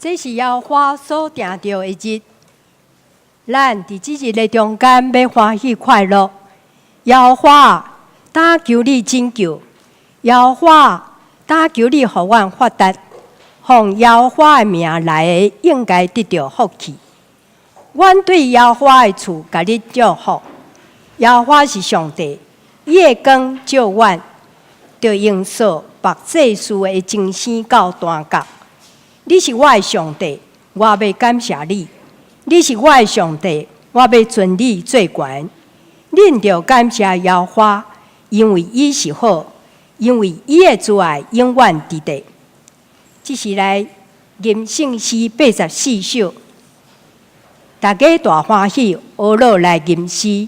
这是妖花所定着的日，咱伫即日的中间要欢喜快乐。妖花，但求你拯救；妖花，但求你互阮发达。奉妖花的名来的，应该得到福气。阮对妖花的厝，甲你祝福。妖花是上帝，伊的光照阮，着用扫白祭司的精神到单角。你是我的上帝，我要感谢你；你是我的上帝，我要尊你最悬。恁着感谢妖花，因为伊是好，因为伊的慈爱永远伫地。这是来吟圣诗84首，大家大欢喜，学乐来吟诗。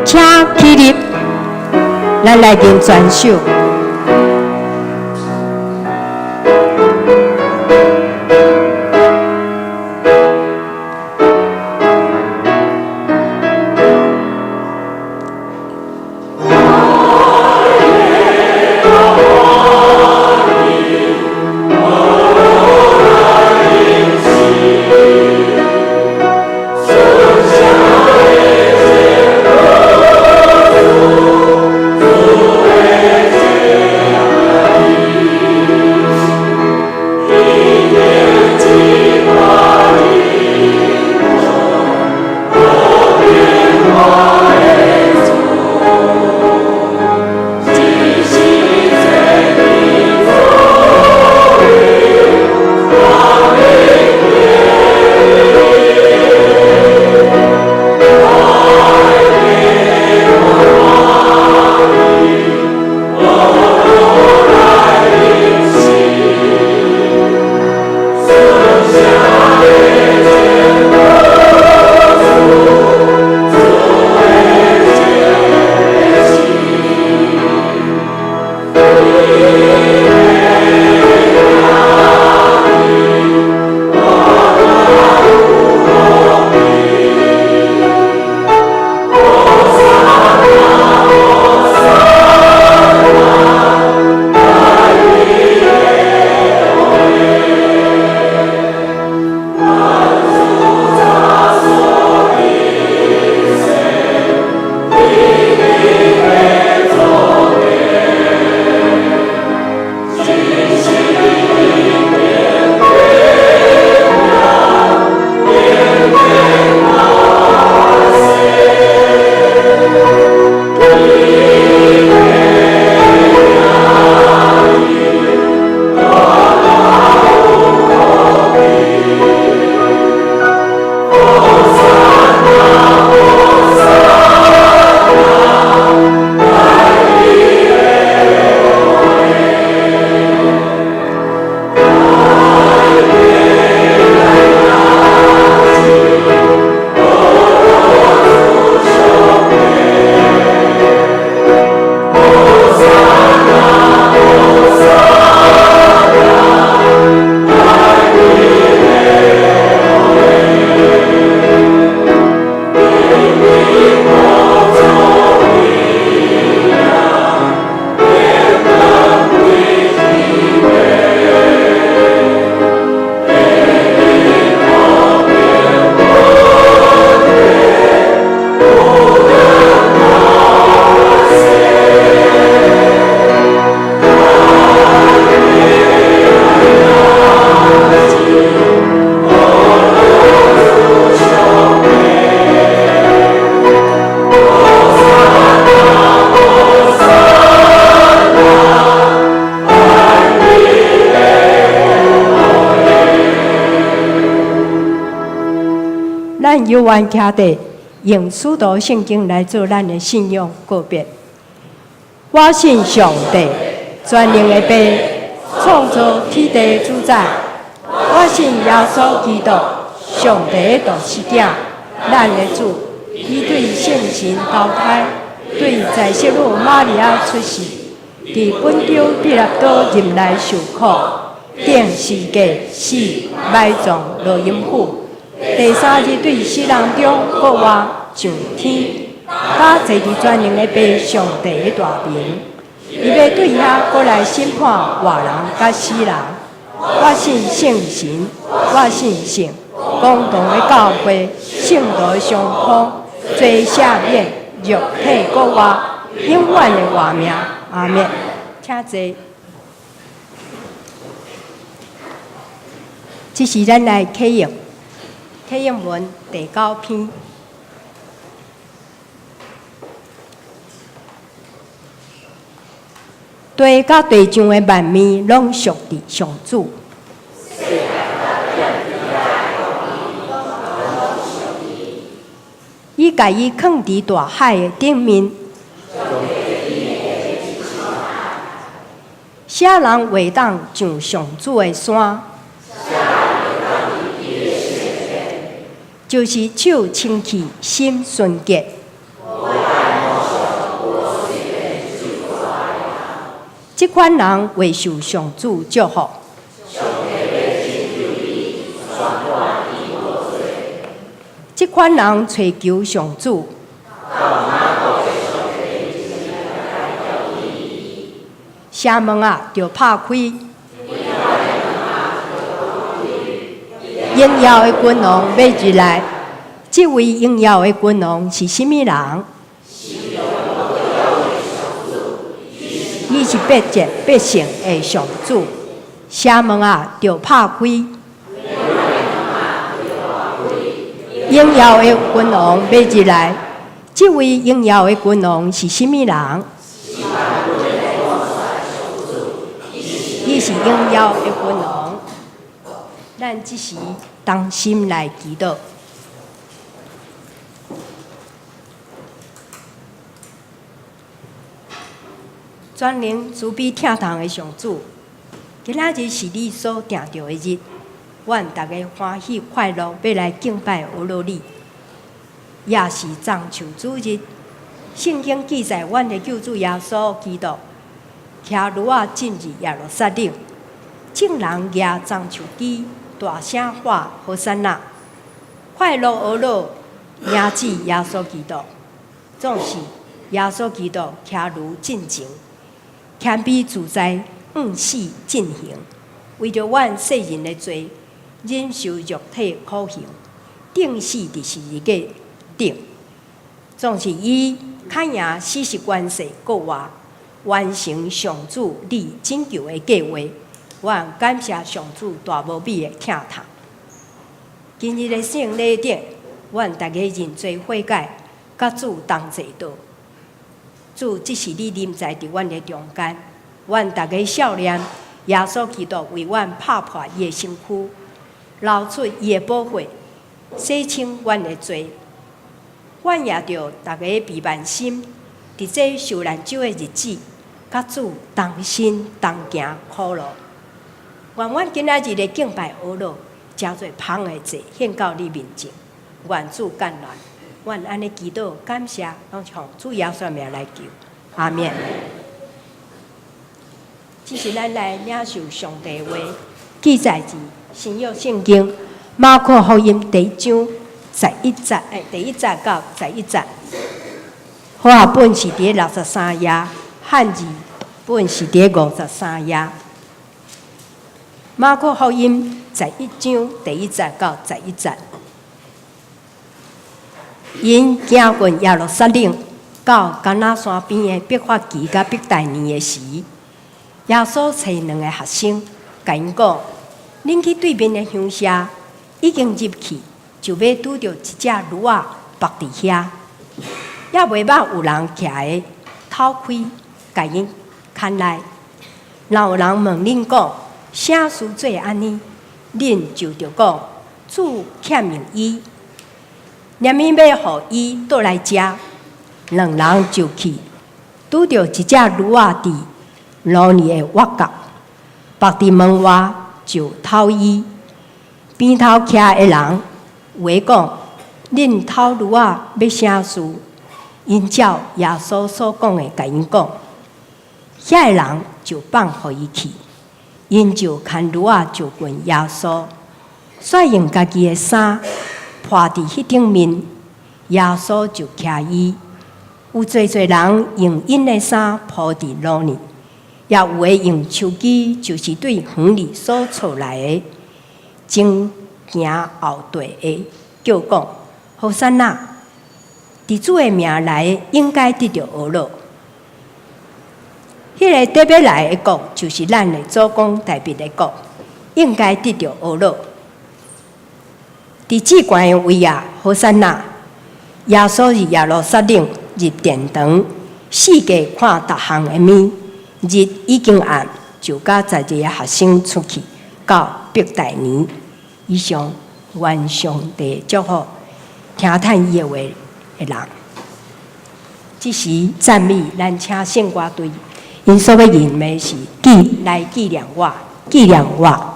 请起立，咱来吟全首。主犹原徛地，用许多圣经来做咱的信仰告别。我信上帝，全能的爸，创造天地主宰。我信耶稣基督，上帝的独生子，咱的主，伊对圣神投胎，对在色女玛利亚出世，伫本丢彼拉多任内受苦，顶世界死，埋葬落阴府。第三日对死人中搁活上天，他坐伫全能的爸上帝的大名，伊要对遐搁来审判活人甲死人。我信圣神，我信圣公同的教会，圣道的相通，罪赦免，肉体搁活，永远的活命。阿们。请坐。这是咱来启用。启用文第9篇。地甲地上的万物，拢属伫上主。伊家伊放伫大海的顶面。啥人会当上上主的山？就是手清气、心纯洁。这款人会受上主祝福。这款人追求上主。城门啊，就拍开。荣耀的君王要入来。这位荣耀的君王是甚物人？伊是百姓的上主。城门啊，就拍开。荣耀的君王要入来。这位荣耀的君王是甚物人？伊是荣耀的君王。咱即时同心来祈祷。全能慈悲疼痛的上主，今仔日是你所定着的日，阮大家欢喜快乐，要来敬拜俄罗你，也是中秋主日。圣经记载，阮的救主耶稣基督骑驴仔进入耶路撒冷，众人举中秋旗，大声喊和散那，快乐俄罗名指耶稣基督。总是耶稣基督骑驴进前。谦卑自在，死进行，为着阮世人的罪，忍受肉体苦刑，钉死伫十字架顶。总是伊砍赢死实关系，国活完成上主你拯救的计划。阮感谢上主大无比的疼痛。今日的圣礼顶，阮大家认罪悔改，甲主同坐道。主，这是你临在伫阮的中间，阮大家少年耶稣基督为阮拍破伊的身躯，流出伊的宝血，洗清阮的罪。阮也着大家悲悯心，伫这受难酒的日子，甲主同心同行苦路。愿阮今仔日的敬拜阿罗，诚侪芳的祭献到你面前，愿主干乱。阮安尼祈祷感谢，拢从主耶稣名来求，阿免。这是咱来领受上帝的话，记载伫新约圣经马可福音第1章第1节到11节。华本是伫63页，汉字本是伫53页。马可福音第1章第1节到11节。因行过耶路撒冷，到橄榄山边的伯法其甲伯大尼的时，耶稣找2个学生，甲因讲：恁去对面的乡舍，已经入去，就要拄着一只驴仔伏伫遐，也袂捌有人徛的，透开，甲因牵来。若有人问恁讲，啥事做安尼？恁就着讲，主欠命伊。念伊要互伊倒来食，两人就去，拄着一只驴仔伫路里的挖角，伏伫门外就偷伊。边头徛的人话讲：“恁偷驴仔要啥事？”因照耶稣所讲的，甲因讲，遐个人就放互伊去。因就牵驴仔就问耶稣，率用家己的衫铺伫迄顶面，耶稣就徛伊。有侪人用因的衫铺伫路呢，也有的用手机，就是对园里所出来的，前行后退的，叫讲：“好山呐！伫主的名来的，应该得到福乐。”迄个特别来的国，就是咱的祖公大卫的国，应该得到福乐。伫至悬的位啊，好山呐！耶稣入耶路撒冷，入殿堂，四界看逐项的面。日已经暗，就甲在地的学生出去，到伯大尼。以上愿上帝祝福听叹伊的话的人。这时赞美咱请圣歌队，因所要吟的是来纪念我，纪念我。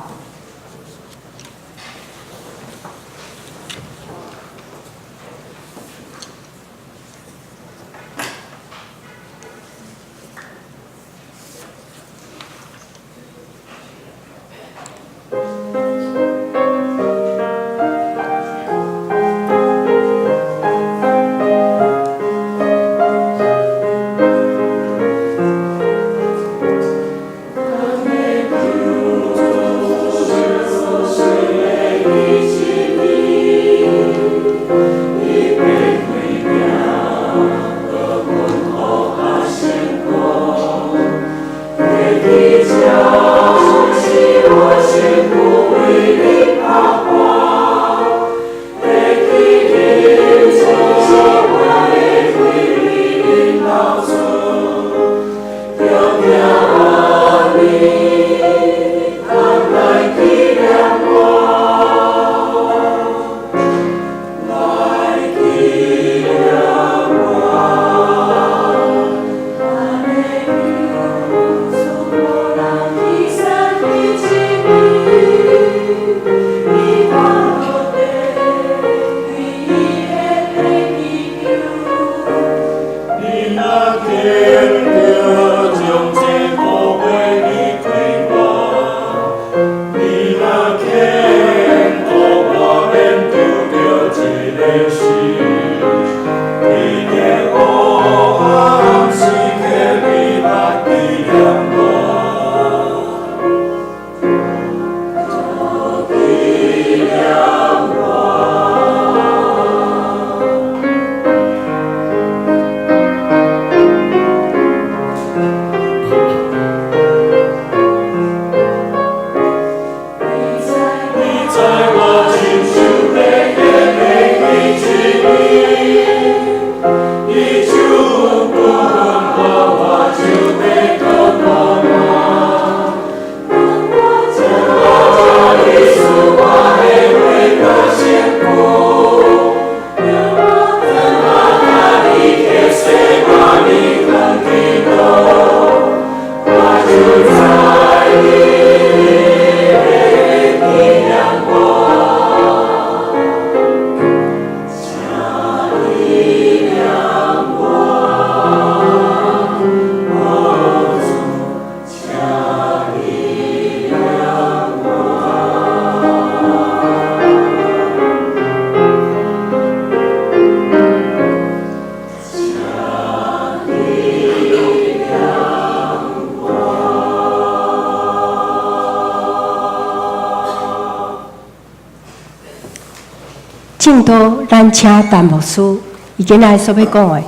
正道，咱请陈牧师，伊今仔所要讲的，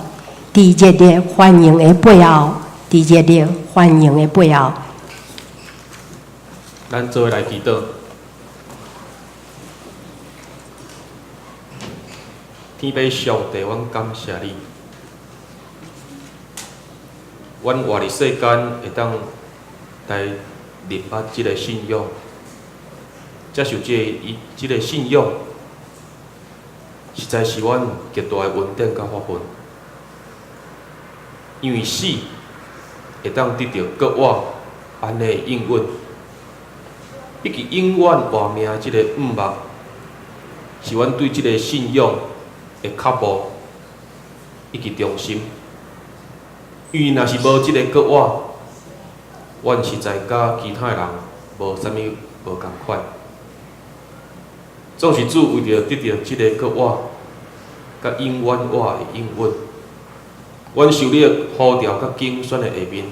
伫热烈欢迎的背后，伫热烈欢迎的背后，咱做伙来祈祷。天父上帝，阮感谢你，阮活伫世间会当来明白即个信仰，接受即个信仰。实在是阮极大的恩典甲福分，因为死会当得到国我安尼的应允，以及永远活命即个毋目，是阮对即个信仰的脚步以及忠心。因为若是无即个国我，阮实在甲其他人无啥物无共款。总是主为着得到即个国我，甲永远我的应允，阮受你的呼召甲竞选的下面，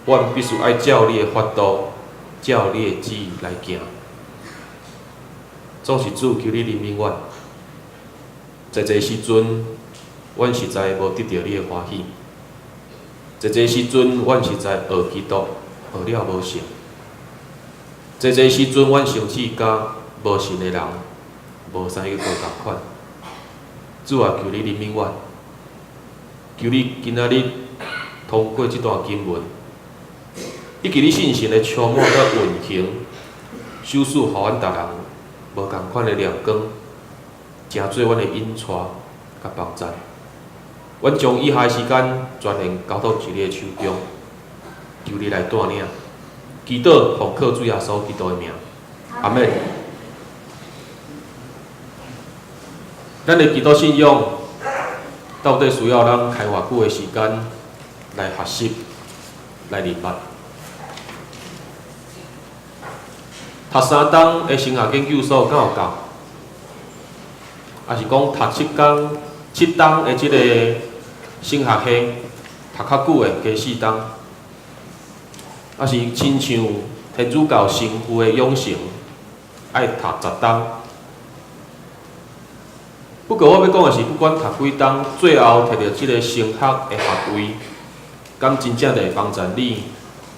阮必须爱照你的法度，照你的旨意来行。总是主求你怜悯阮，在这时阵，阮实在无得到你的欢喜。在这时阵，阮实在学基督学了无成。在这时阵，阮甚至甲无信的人无啥个无共款。主啊，求你怜悯阮，求你今仔日通过这段经文，以及你信心的充满甲运行，手使互阮逐人无共款的亮光，成做阮的引带甲帮助。阮将以下的时间全然交到你的手中，求你来带领。祈祷奉靠主耶稣基督的名，阿门。咱的基督信仰到底需要咱开偌久的时间来学习、来明白？读3档的生涯研究所敢有够？还是讲读7档的即个升学系读较久的加4档？还是亲像天主教神父的养成，爱读10档？不过我要讲的是，不管读几档，最后摕到即个升学的学位，敢真正会帮助你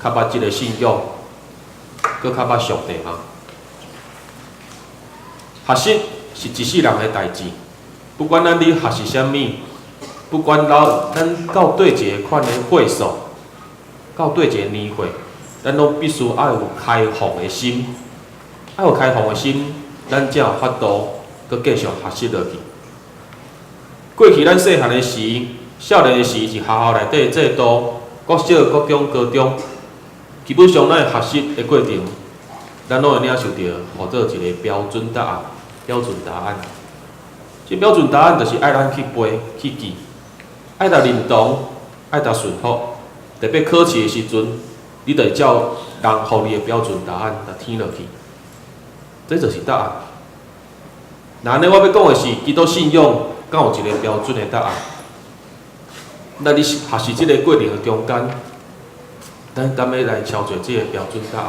较捌即个信仰，搁较捌上帝吗？学习是一世人的代志，不管咱咧学习啥物，不管咱到对一个款的会所，到对一个年会，咱拢必须爱有开放的心，爱有开放的心，咱才有法度搁继续学习落去。过去咱细汉的时，少年的时是学校内底制度，国小、国中、高中，基本上咱的学习的过程，咱拢会领受到或者一个标准答案。标准答案，这标准答案就是爱咱去背去记，爱达认同，爱达顺服。特别考试的时阵，你得照人予你的标准答案来填落去，这就是答案。那安尼我要讲的是，基督信仰敢有一个标准的答案？那你学习这个过程的中间，咱要来敲做这个标准答案。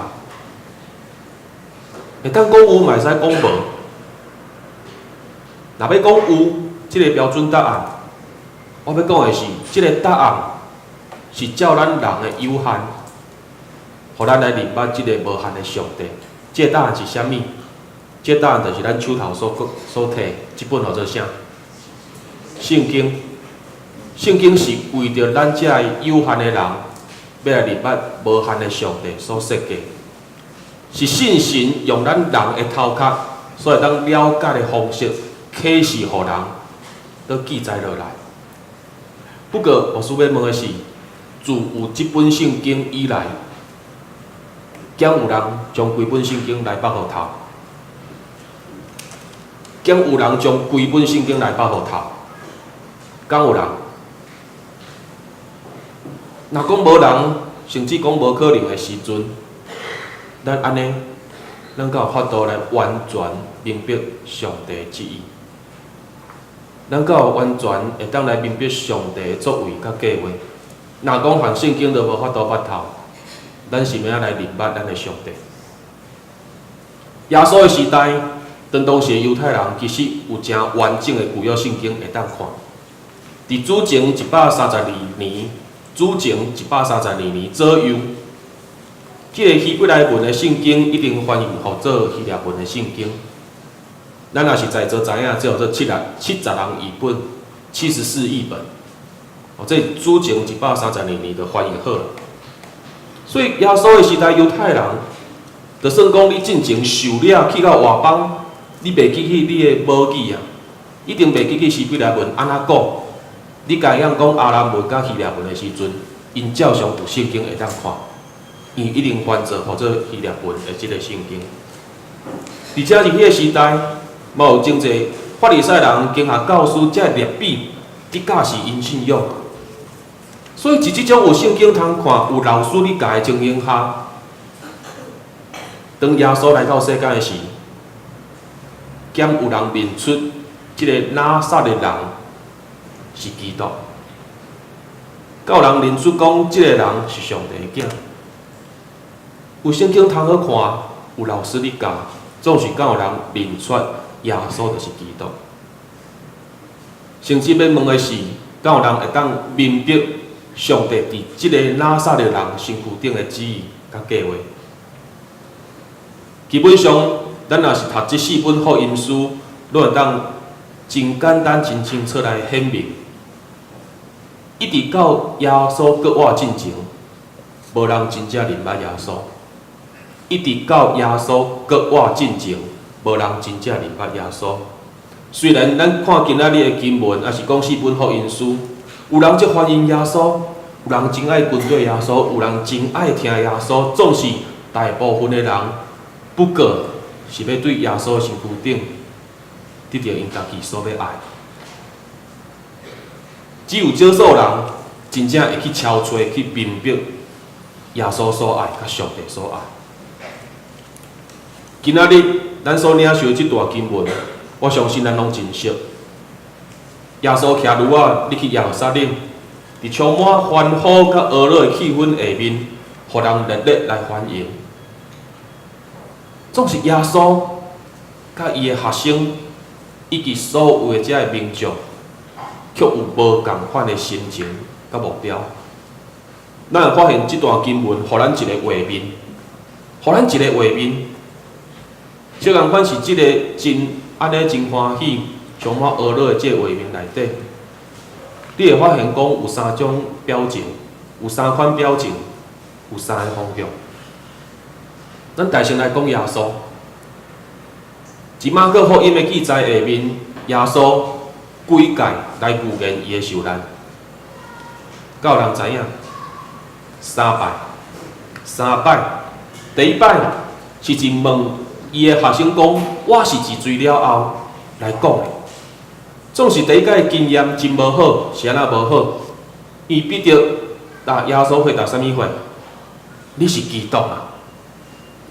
会当讲有，嘛会使讲无。若要讲有即个标准答案，我要讲的是，即个答案是照咱人的有限，互咱来明白即个无限的上帝。即个答案是啥物？即个答案就是咱手头所摕即本叫做啥？圣经。圣经是为着咱遮个有限的人，要来明白无限的上帝所设计，是信神用咱人的头壳所会当了解的方式。启示互人，都记载落来。不过，我需要问的是，自有这本圣经以来，敢有人将规本圣经来北互头？敢有人将规本圣经来北互头？敢有人？若讲无人，甚至讲无可能的时阵，咱安尼，咱才有法度来完全明白上帝的旨意。咱才有完全会当来明白上帝的作为甲计划。若讲含圣经都无法度捌透，咱是要来明白咱的上帝。耶稣的时代，当时的犹太人其实有真完整的旧约圣经会当看。伫主前132年，左右，即个希伯来文的圣经一定翻译互做希腊文的圣经。咱若是在座知影，这叫做70人译本，74译本。这主前132年就翻译好了。所以耶稣的时代，犹太人，就算讲你进前受了去到外邦，你袂记起你的母语啊，一定袂记起希伯来文安怎讲。你家样讲阿拉文甲希腊文的时阵，因照常有圣经会当看，伊一定翻做或者希腊文的即个圣经。而且伫迄个时代，嘛有真侪法利赛人经下教师才会入笔，伫教示因信仰。所以，伫即种有圣经通看、有老师理解的情形下，当耶稣来到世间的时，兼有人认出即个拿撒勒人是基督，有人认出讲即个人是上帝的囝。有圣经通好看，有老师理解，总是敢有人认出耶稣就是基督。甚至要问的是，敢有人会当明白上帝伫即个拿撒勒人身躯顶的旨意甲计划？基本上，咱若是读即4本福音书，都会当真简单、真清楚来显明。一直到耶稣搁活进前，无人真正认捌耶稣；一直到耶稣搁活进前，无人真正认捌耶稣。虽然咱看今仔日的经文，也是讲4本福音书，有人则欢迎耶稣，有人真爱跟对耶稣，有人真爱听耶稣，总是大部分的人，不过是要对耶稣的身躯顶得到因家己所要爱。只有少数人真正会去敲找、去明白耶稣所爱、甲上帝所爱。今仔日咱所领受即段经文，我相信咱拢真熟。耶稣骑驴仔入去耶路撒冷，伫充满欢呼甲娱乐的气氛下面，互人热烈来欢迎。总是耶稣甲伊的学生以及所有的遮个民众，却有无共款的心情甲目标。咱会发现即段经文，互咱一个画面，小共款是即个安尼真欢喜、充满娱乐的即个画面内底，你会发现讲有3种表情，有3款表情，有3个方向。咱大先来讲耶稣，伫马可福音的记载下面，耶稣几届来预言伊的受难，敢有人知影？3摆，第一摆是真问伊的学生讲，我是治罪了后来讲的，总是第一届经验真无好，是安那无好？伊逼着耶稣回答啥物话？你是基督啊！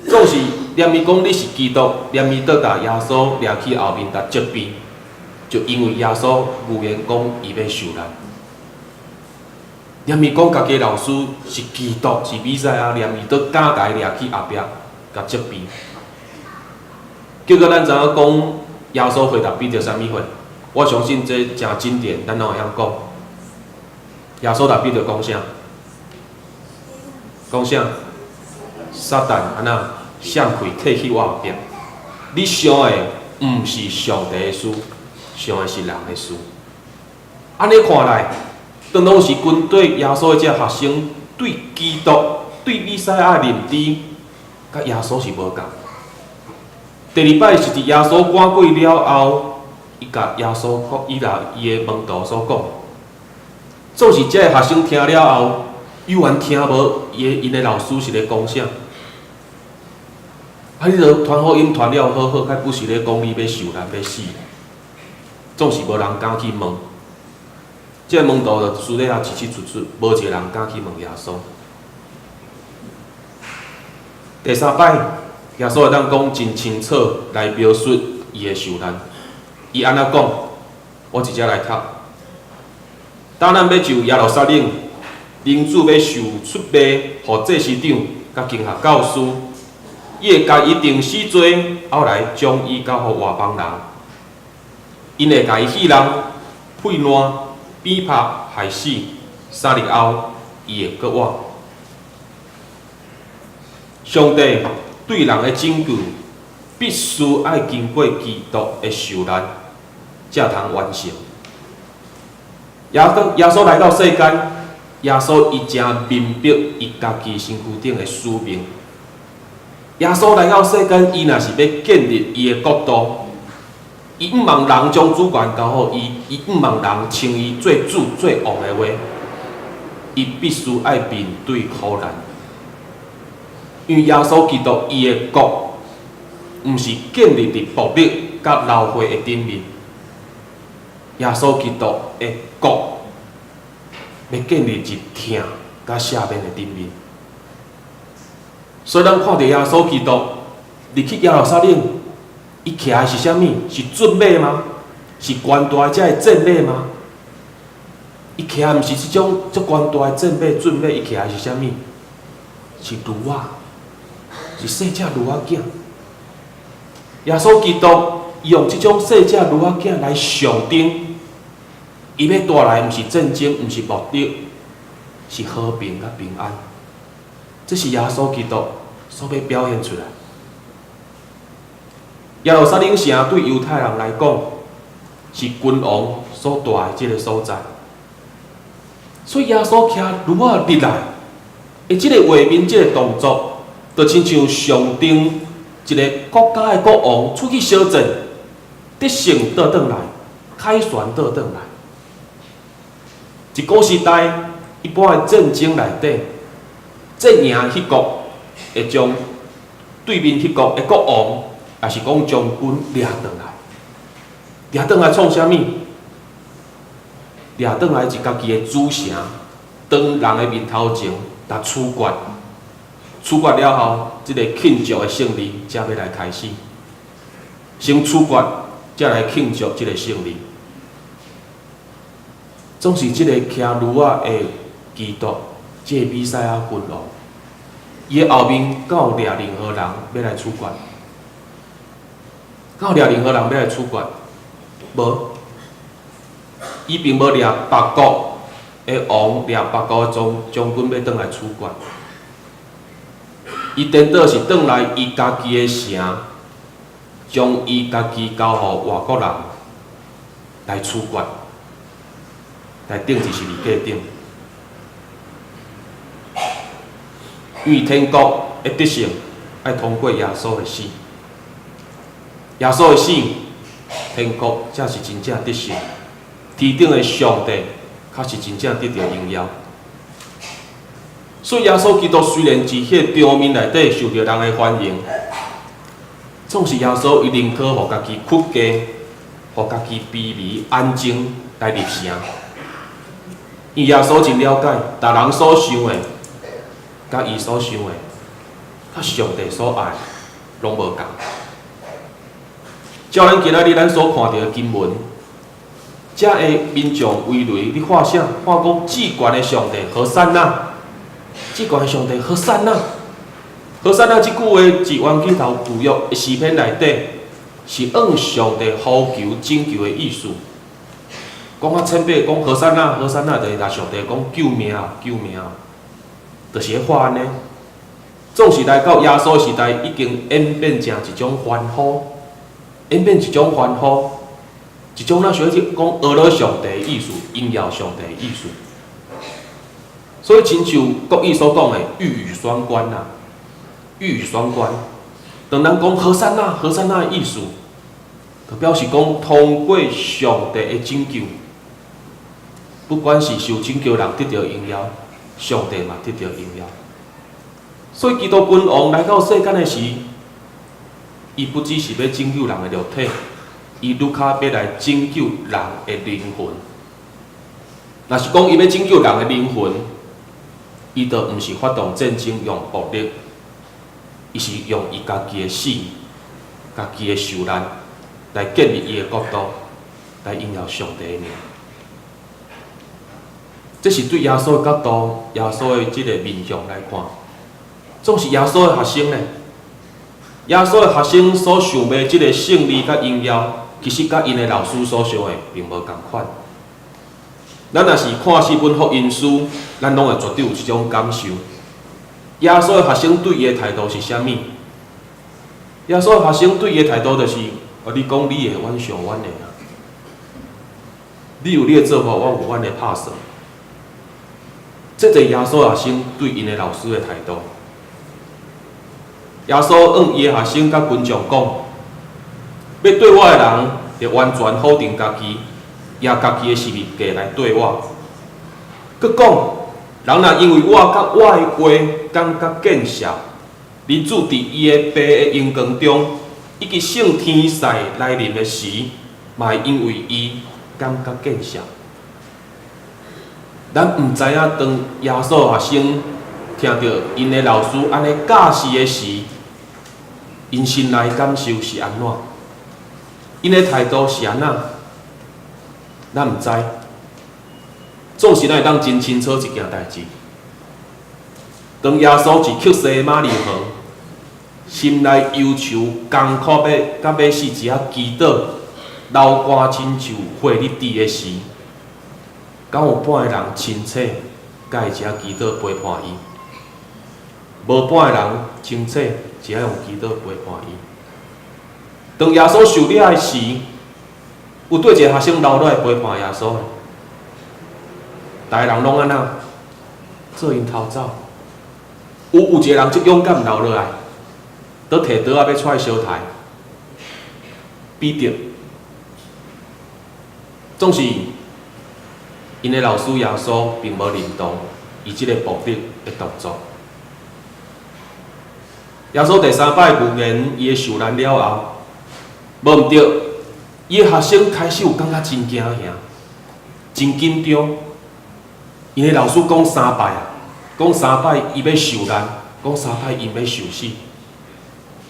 总是念伊讲你是基督，念伊倒甲耶稣掠去后面甲责备，就因为耶稣预言讲伊要受难。念伊讲家己老师是基督，是弥赛亚，念伊倒敢甲伊掠去后壁甲责备。结果咱知影讲耶稣回答彼得啥物话？我相信这真经典，咱拢会晓讲。耶稣答彼得讲啥？讲啥？撒旦安那闪开退去我后壁，你想的毋是上帝的事，想的是人的事。安尼看来，当拢是军队耶稣的这学生对基督、对弥赛亚认知，甲耶稣是无共。第2摆是伫耶稣赶过了后，伊甲耶稣伊的门徒所讲，总是这个学生听了后，依然听无因的老师是咧讲啥。你著传福音传了好好，该不是咧讲你要受难要死，总是无人敢去问。这个门徒就私底下起起出出，无一个人敢去问耶稣。第3摆，耶稣会当讲真清楚来描述伊的受难。伊安怎讲？我直接来读。当咱要就耶路撒冷，人子要受出卖，互祭司长甲经学教师。伊会甲伊定死罪，后来将伊交互外邦人。因会甲伊戏人、废烂、鞭拍、害死。3日后，伊会搁活。上帝对人的拯救，必须爱经过基督的受难，才通完成。耶稣来到世间，耶稣伊正明白伊家己身躯顶的使命。耶稣来到世间，伊若是要建立伊的国度，伊毋望人将主权交互伊，伊毋望人称伊做主做王的话，伊必须爱面对苦难。因为耶稣基督伊的国，毋是建立伫暴力甲流血的顶面。耶稣基督的国，要建立伫疼甲赦免的顶面。所以咱看到耶稣基督入去耶路撒冷，伊徛的是啥物？是骏马吗？是悬大只的战马吗？伊徛的毋是即种足悬大的战马、骏马，伊徛的是啥物？是驴仔，是细只驴仔囝。耶稣基督伊用即种细只驴仔囝来象征，伊要带来毋是战争，毋是目的，是和平甲平安。这是耶稣基督所要表现出来。耶路撒冷城对犹太人来讲，是君王所住的即个所在。所以耶稣骑驴仔入来，的即个画面、即个动作，就亲像象征一个国家的国王出去小战，得胜倒转来，凯旋倒转来。一古时代一般的战争内底，战赢迄国会将对面迄国的国王，也是讲将军掠转来，掠转来创啥物？掠转来是家己的主城，当人的面头前来处决，处决了后，即个庆祝的胜利才要来开始。先处决，才来庆祝即个胜利。总是即个骑驴仔的基督，即个弥赛亚君王，伊的后面敢有掠任何人要来处决？敢有掠任何人要来处决？无，伊并无掠别国的王，掠别国的将军要转来处决。伊颠倒是转来伊家己的城，将伊家己交予外国人来处决。来顶一是字架顶，因为天国的得胜要通过耶稣的死，耶稣的死，天国才是真正得胜。天顶的上帝，才是真正得到荣耀。所以耶稣基督虽然伫迄个场面内底受到人的欢迎，总是耶稣伊宁可互家己屈家，互家己卑微安静来入城。因耶稣真了解，逐人所想的，甲伊所想的，甲上帝所爱，拢无共。照咱今仔日咱所看到的经文，遮的民众围雷，你看啥？看讲至悬的上帝何善那，至悬的上帝何善那，何善那即句话是原起头旧约的诗篇内底，是向上帝呼求拯救的意思。讲啊，千百讲何善那，何善那，就是甲上帝讲救命啊，救命啊，就是咧喊呢。总是来到耶稣时代，已经演变成一种欢呼，演变一种欢呼，一种咱想去讲阿拉上帝的意思，荣耀上帝的意思。所以，亲像国语所讲的“一语双关”呐，“一语双关”。当咱讲何善那，何善那的意思，就表示讲通过上帝的拯救。不管是受拯救人得到荣耀，上帝嘛得到荣耀。所以基督君王来到世间的时，伊不只是要拯救人的肉体，伊愈较要来拯救人的灵魂。若是讲伊要拯救人的灵魂，伊就毋是发动战争用暴力，伊是用伊家己的死、家己的受难来建立伊的国度，来荣耀上帝的名。这是对耶稣的角度，耶稣的即个面向来看，总是耶稣的学生呢。耶稣的学生所想要即个胜利甲荣耀，其实甲因的老师所想的并无共款。咱若是看四本福音书，咱拢会绝对有一种感受。耶稣的学生对伊的态度是啥物？耶稣的学生对伊的态度就是：你讲你的，阮上阮的啊。你有你的做法，我有阮的拍算。这是耶稣学生对因的老师的态度。耶稣向伊的学生甲群众讲：要对我的人就完全否定家己，也家己的实力过来对我。佮讲，人若因为我甲我的话感觉见笑，而注伫伊的爸的阳光中，以及圣天使来临的时，嘛会因为伊感觉见笑。咱毋知影，当耶稣学生听到因的老师安尼教示的时，因心内感受是安怎？因的态度是安怎？咱毋知。总是咱会当真清楚一件代志：当耶稣是曲西马利河，心内忧愁、艰苦要死一下祈祷，流汗亲像火日滴的时，敢有半个人清楚，甲会一下祈祷陪伴伊？无半个人清楚，只用祈祷陪伴伊。当耶稣受了的时，有对一个学生留落来陪伴耶稣的。大个人拢安那做因偷走，有一个人则勇敢留落来，倒摕刀仔要出来烧台。彼得总是因的老师耶稣并无认同伊即个目的的动作。耶稣第3摆预言伊的受难了后，无毋对，伊的学生开始有感觉真惊吓、真紧张。因的老师讲3摆啊，讲3摆伊要受难，讲3摆伊要受死。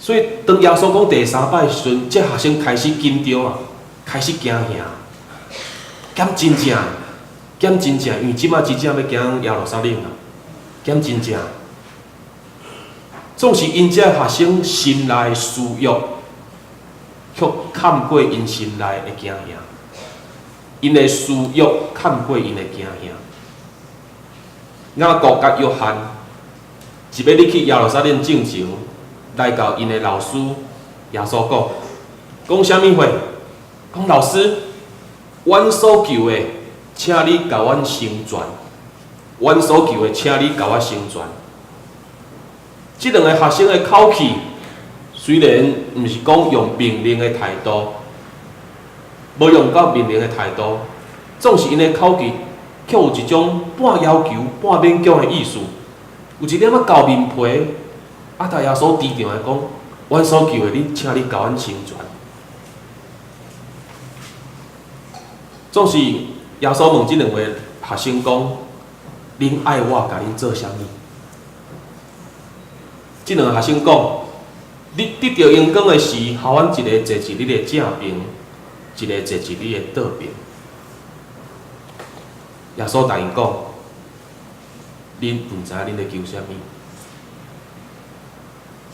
所以当耶稣讲第3摆时阵，这学生开始紧张啊，开始惊吓，减真正，减真正，因为即马真正要行耶路撒冷啊，减真正。总是因这学生心内的私欲，却冚过因心内的惊吓。因的私欲冚过因的惊吓。雅各甲约翰是要你去耶路撒冷进前，来到因的老师耶稣讲啥物话？讲老师，阮所求的，请你甲阮成全；阮所求的，请你甲我成全。即两个学生的口气，虽然毋是讲用命令的态度，无用到命令的态度，总是因的口气。却有一种半要求、半勉强的意思，有一点仔厚面皮。但耶稣低调的讲：“阮所求的，请你甲阮成全。”总是耶稣问即两位学生讲：“恁爱我甲恁做啥物？”即两个学生讲：“你得到阳光的时，互阮一个坐伫你的正边，一个坐伫你的倒边。”耶稣答应讲：“恁毋知恁咧求啥物，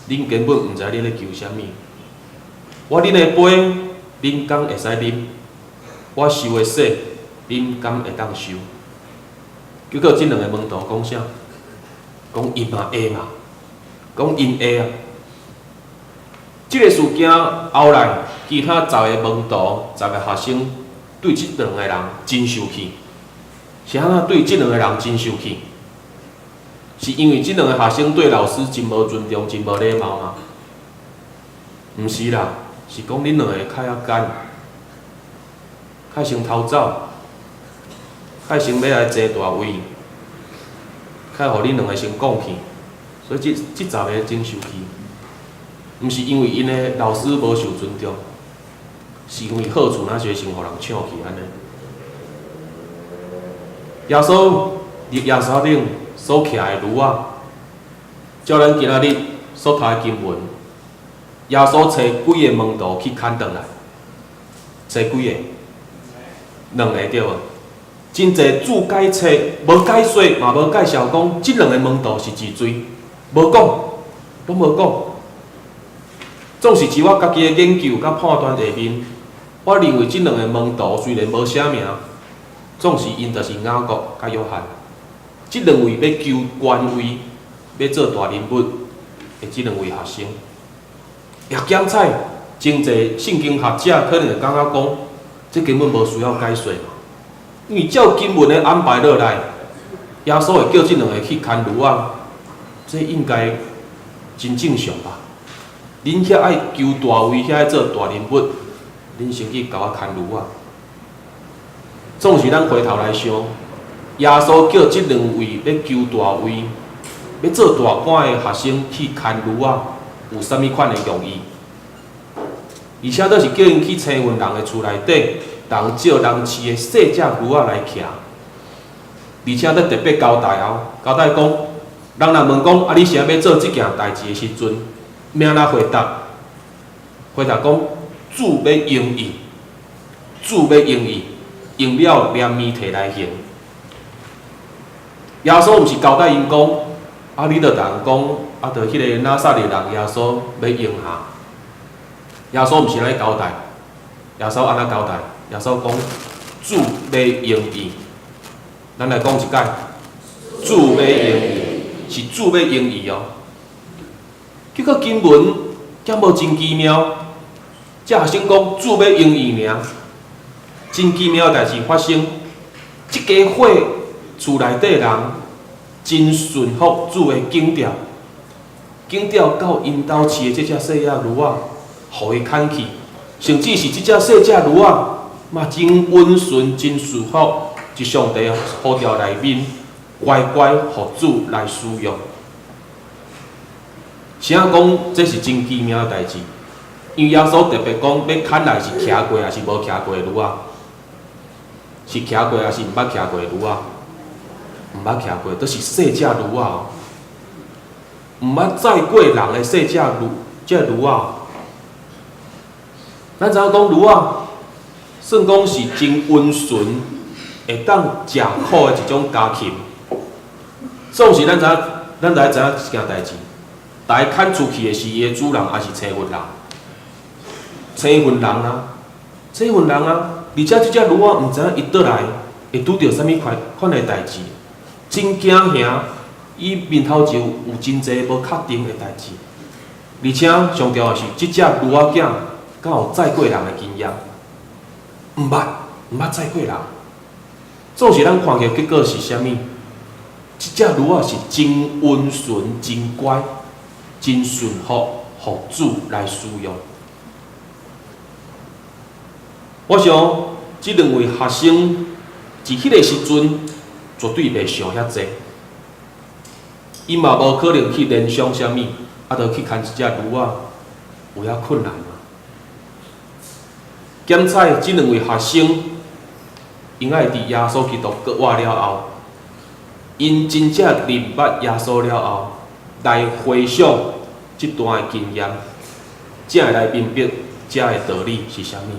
恁根本毋知恁咧求啥物。我恁的杯，恁敢会使啉？我受的洗，恁敢会当受？”结果即两个门徒讲啥？讲因嘛会嘛，讲因会啊。即个事件后来，其他10个门徒、10个学生对即两个人真生气。是安怎对即两个人真生气？是因为即两个学生对老师真无尊重、真无礼貌吗？毋是啦，是讲恁两个较遐奸，较先偷走，较先要来坐大位，较互恁两个先讲去，所以即10个真生气。毋是因为因的老师无受尊重，是因为好处那些先互人抢去安尼。耶稣入耶路撒冷所徛的炉仔，照咱今仔日所读的经文，耶稣找几个门徒去牵倒来？找几个？2个对无？真侪注解册无解说，嘛无介绍讲，即2个门徒是治水，无讲，拢无讲。总是伫我家己的研究甲判断下面，我认为即2个门徒虽然无写名。总是因就是雅各甲约翰，即2位要求官位、要做大人物的即2位学生，也检采真侪圣经学者可能会感觉讲，这根本无需要解说嘛，因为照经文的安排落来，耶稣会叫即2个去牵炉仔，这应该真正常吧？恁遐爱求大位，遐爱做大人物，恁先去甲我牵驴仔。总是咱回头来想，耶稣叫即两位要求大位、要做大官的学生去牵驴仔，有啥物款的用意？而且都是叫因去青云人的厝内底，人借人饲的细只驴仔来骑，而且都特别交代交代讲，人若问讲你是要做即件代志的时阵，命哪回答？回答讲主要应伊，主要应伊，用了念面摕来行。耶稣毋是交代因讲，你着人讲，着迄个拿撒勒人耶稣要应下。耶稣毋是安尼交代，耶稣安怎交代？耶稣讲主要应伊。咱来讲一解，主要应伊是主要应伊哦。结果经文竟无真奇妙，这学生讲主要应伊尔，真奇妙的代志发生。即家伙厝内底人真顺服主的警调，警调到因兜饲的即只细仔驴仔。互伊牵去，甚至是即只细只驴仔，嘛真温顺、真舒服，伫上帝呼召内面，乖乖互主来使用。谁讲这是真奇妙的代志？因为耶稣特别讲，要牵来是骑过还是无骑过的驴仔？是骑过还是毋捌骑过的驴仔？毋捌骑过，都是细只驴仔哦，毋捌载过人的细只驴仔。咱知影讲驴仔，算讲是真温顺，会当食苦的一种家禽。总是咱知影一件代志，大家牵出去的是伊的主人，还是青云人？青云人啊，青云人啊！而且即只驴仔毋知影伊倒来会拄着啥物款的代志，真惊吓！伊面头前有真侪无确定的代志，而且上重要的是，即只驴仔囝。敢有载过人的经验？毋捌载过人。总是咱看起结果是啥物？即只驴仔是真温顺、真乖、真顺服，互主来使用。我想，即两位学生伫迄个时阵绝对袂想遐济，伊嘛无可能去联想啥物，着去牵一只驴仔，有遐困难。检采即两位学生，因爱伫耶稣基督搁活了后，因真正认捌耶稣了后，来回想即段的经验，才会来明白这的道理是啥物。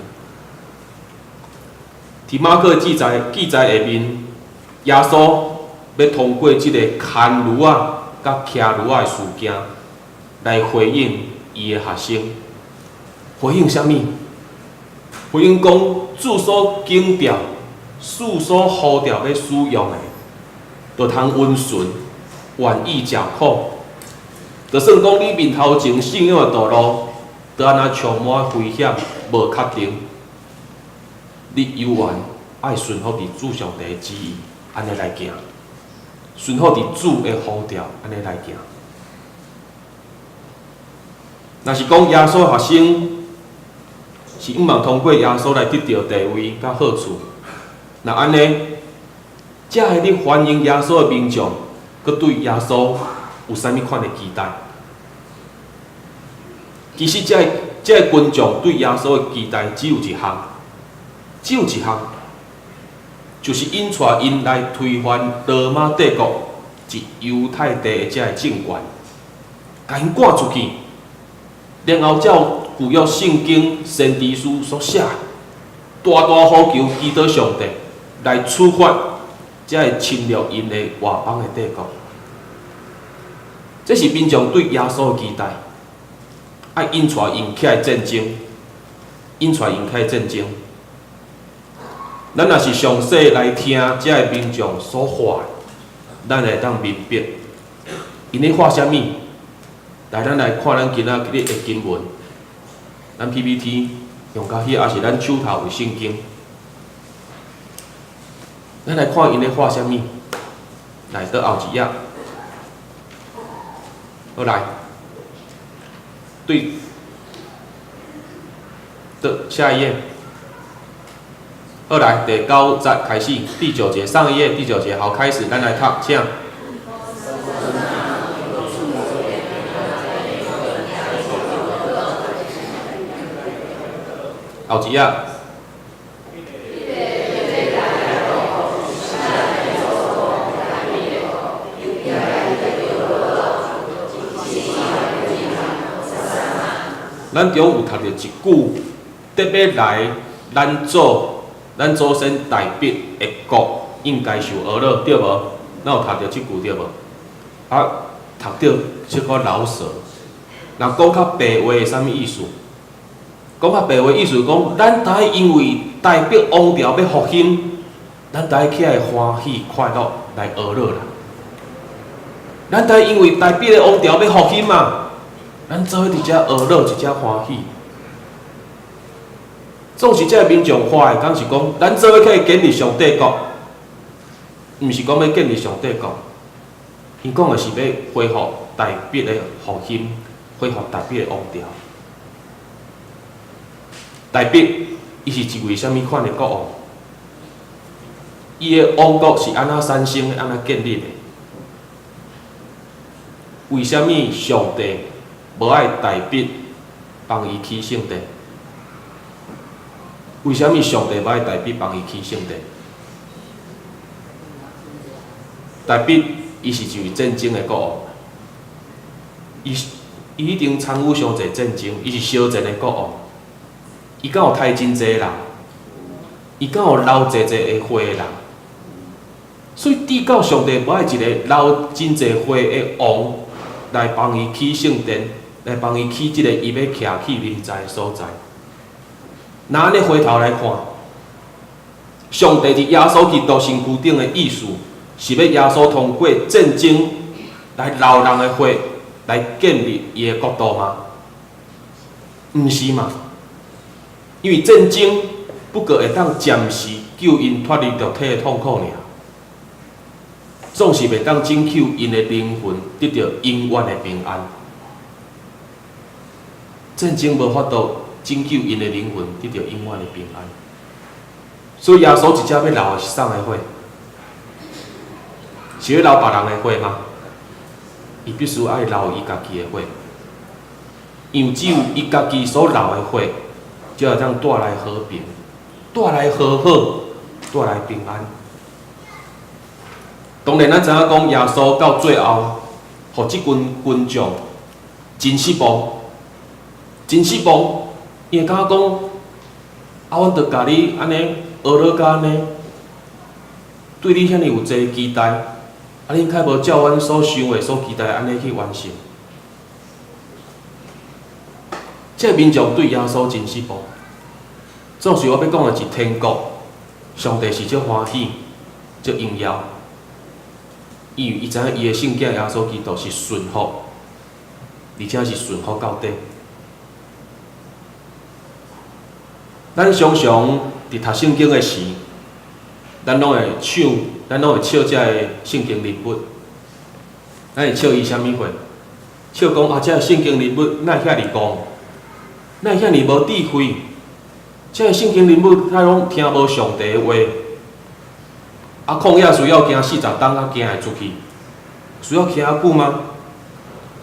伫马可记载下面，耶稣要通过即个牵驴仔甲骑驴仔的事件，来回应伊的学生。回应啥物？回应讲，主所警调、主所呼召要使用的，就通温顺、愿意食苦。就算讲你面头前信仰的道路，都安那充满危险、无确定，你犹原爱顺服伫主上帝的旨意，安尼来行，顺服伫主的呼召，安尼来行。若是讲耶稣的学生，是毋茫通过耶稣来得到地位甲好处。那安尼，才会你欢迎耶稣的民众，佮对耶稣有啥物款的期待？其实，这群众对耶稣的期待只有一项，就是因带因来推翻罗马帝国及犹太地的这个政权，甲因赶出去，然后才有旧约圣经先知书所写，大大呼求基督上帝来处罚这会侵略因的外邦的帝国。这是民众对耶稣的期待，爱因带因起来战争，咱若是详细来听这个民众所话，咱会当明白因咧话啥物。来，咱来看咱今仔日的经文。咱 PPT 用到迄，也是咱手头有圣经。咱来看因咧画啥物。来，倒后一页。好来，对，倒下一页。好来，第9节开始，第9节上一页，第9节好开始，咱来读，请。后一页。咱中有读到一句，特别来咱祖先大笔的国应该受讹了，对无？咱有读到即句对无？啊，读到即个老舍。若讲较白话是啥物意思？讲较白话意思讲，咱大家因为大笔王朝要复兴，咱大家起来欢喜快乐来讹了啦。咱大家因为大笔的王朝要复兴嘛。咱做伙伫遮讹乐，一只欢喜。总是遮民众话的，讲是讲，咱做伙起来建立上帝国，毋是讲要建立上帝国。伊讲的是要恢复大笔的复兴，恢复大笔的王朝。大笔，伊是一位啥物款的国王？伊的王国是安怎产生的？安怎建立的？为虾米上帝？无爱大笔帮伊起圣殿？为虾米上帝无爱大笔帮伊起圣殿？大笔伊是一位战争的国王，伊一定参与上侪战争，伊是烧战的国王。伊敢有杀真侪人？伊敢有流侪的血的人？所以至到上帝无爱一个流真侪血的王来帮伊起圣殿。来帮伊起即个伊要徛去临在的所在。那安尼回头来看，上帝伫耶稣基督身躯顶的意思，是要耶稣通过战争来流人的血，来建立伊的国度吗？毋是嘛？因为战争不过会当暂时救因脱离肉体的痛苦尔，总是袂当拯救因的灵魂得到永远的平安。战争无法度拯救因的灵魂得到永远的平安，所以耶稣一只要流的是啥的血？是要流别人的血吗？伊必须爱流伊家己的血，因为只有伊家己所流的血，才会当带来和平、带来和好、带来平安。当然，咱知影讲耶稣到最后，互即群群众真失望。真失望，伊会感觉讲，啊，阮着甲你安尼学了甲安尼，对你遐尼有侪期待，啊，你较无照阮所想的、所期待安尼去完成。这民众对耶稣真失望。总是我要讲的是天国，上帝是足欢喜、足荣耀，因为伊知影伊的圣囝耶稣基督是顺服，而且是顺服到底。咱常常伫读圣经的时，咱拢会唱这个圣经人物，咱会唱伊啥物货？唱讲啊，这个圣经人物哪会遐尼戆，哪会遐尼无智慧？这个圣经人物他拢听无上帝的话，啊，旷野需要行40天才行会出去，需要行遐久吗？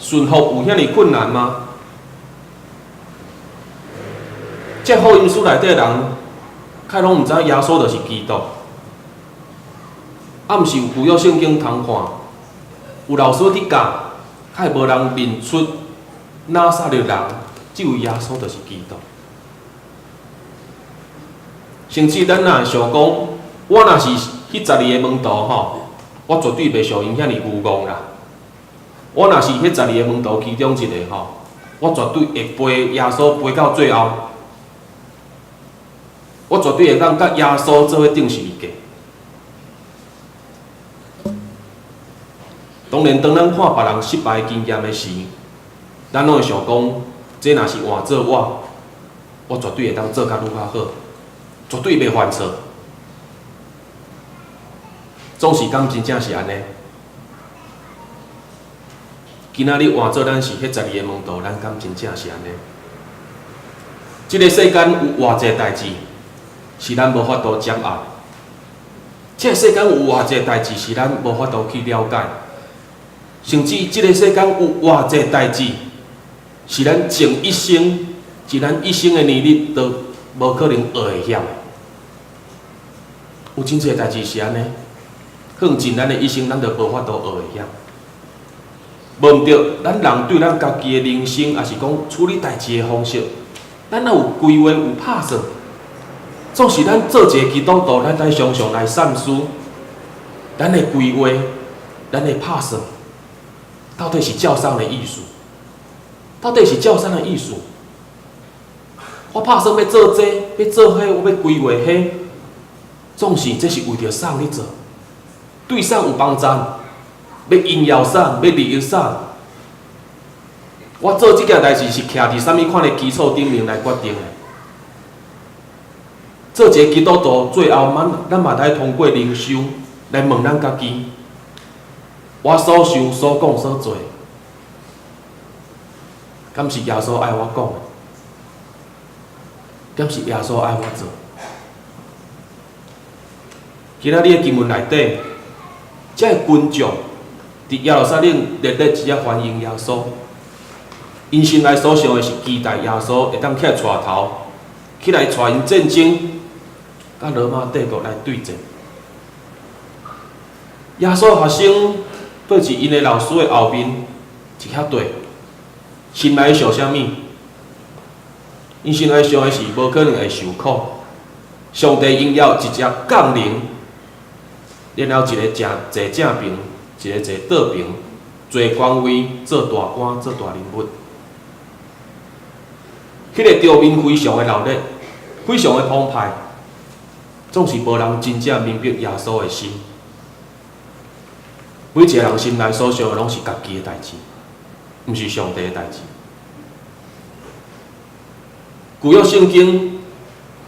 顺服有遐尼困难吗？这福音书内底人，较拢毋知耶稣就是基督，啊，毋是有旧约圣经通看，有老师伫教，较会无人认出拿撒勒人，只有耶稣就是基督。甚至咱若想讲，我若是迄12个门徒吼，我绝对袂像因遐尼愚戆啦。我若是迄12个门徒其中一个吼，我绝对会陪耶稣陪到最后。我绝对会当甲耶稣做伙顶是物件。当然，当咱看别人失败经验的时，咱拢会想讲，这若是换做我绝对会当做甲愈较好，绝对袂犯错。总是敢真正是安尼？今仔日换做咱是迄12个门徒，咱敢真正是安尼？即个世间有偌济代志，是咱无法度掌握。这个世间有偌济代志是咱无法度去了解，甚至这个世间有偌济代志是咱前一生，是咱一生的年日都无可能学会晓的。有真济代志是安尼，可能尽咱的一生，咱都无法度学会晓。无毋对，咱人对咱家己的人生，也是讲处理代志的方式，咱若有规划、有拍算。总是咱做一个基督徒，咱来常常来三思，咱的规划、咱的拍算，到底是照上的意思？到底是照上的意思？我拍算要做这，要做迄，我要规划迄，总是这是为着啥咧做？对啥有帮助？要荣耀啥？要利益啥？我做这件代志是徛伫啥物款的基础顶面来决定的？做一个基督徒，最后咱嘛来通过灵修来问咱家己：我所想、所讲、所做，敢是耶稣爱我讲的？敢是耶稣爱我做？今仔日的经文内底，这个群众伫耶路撒冷热烈一直欢迎耶稣，因心内所想的是期待耶稣会当起来带头，起来带因战争，甲罗马帝国来对战。耶稣学生对伫因的老师的后面一遐对，心内想啥物？因心内想的是无可能会受苦，上帝应要直接降临，然后一个坐正平，一个坐倒平，做官位，做大官，做大人物。迄个场面非常的热烈，非常的澎湃，总是无人真正明白耶稣的心。每一个人心内所想的拢是家己的代志，毋是上帝的代志。旧约圣经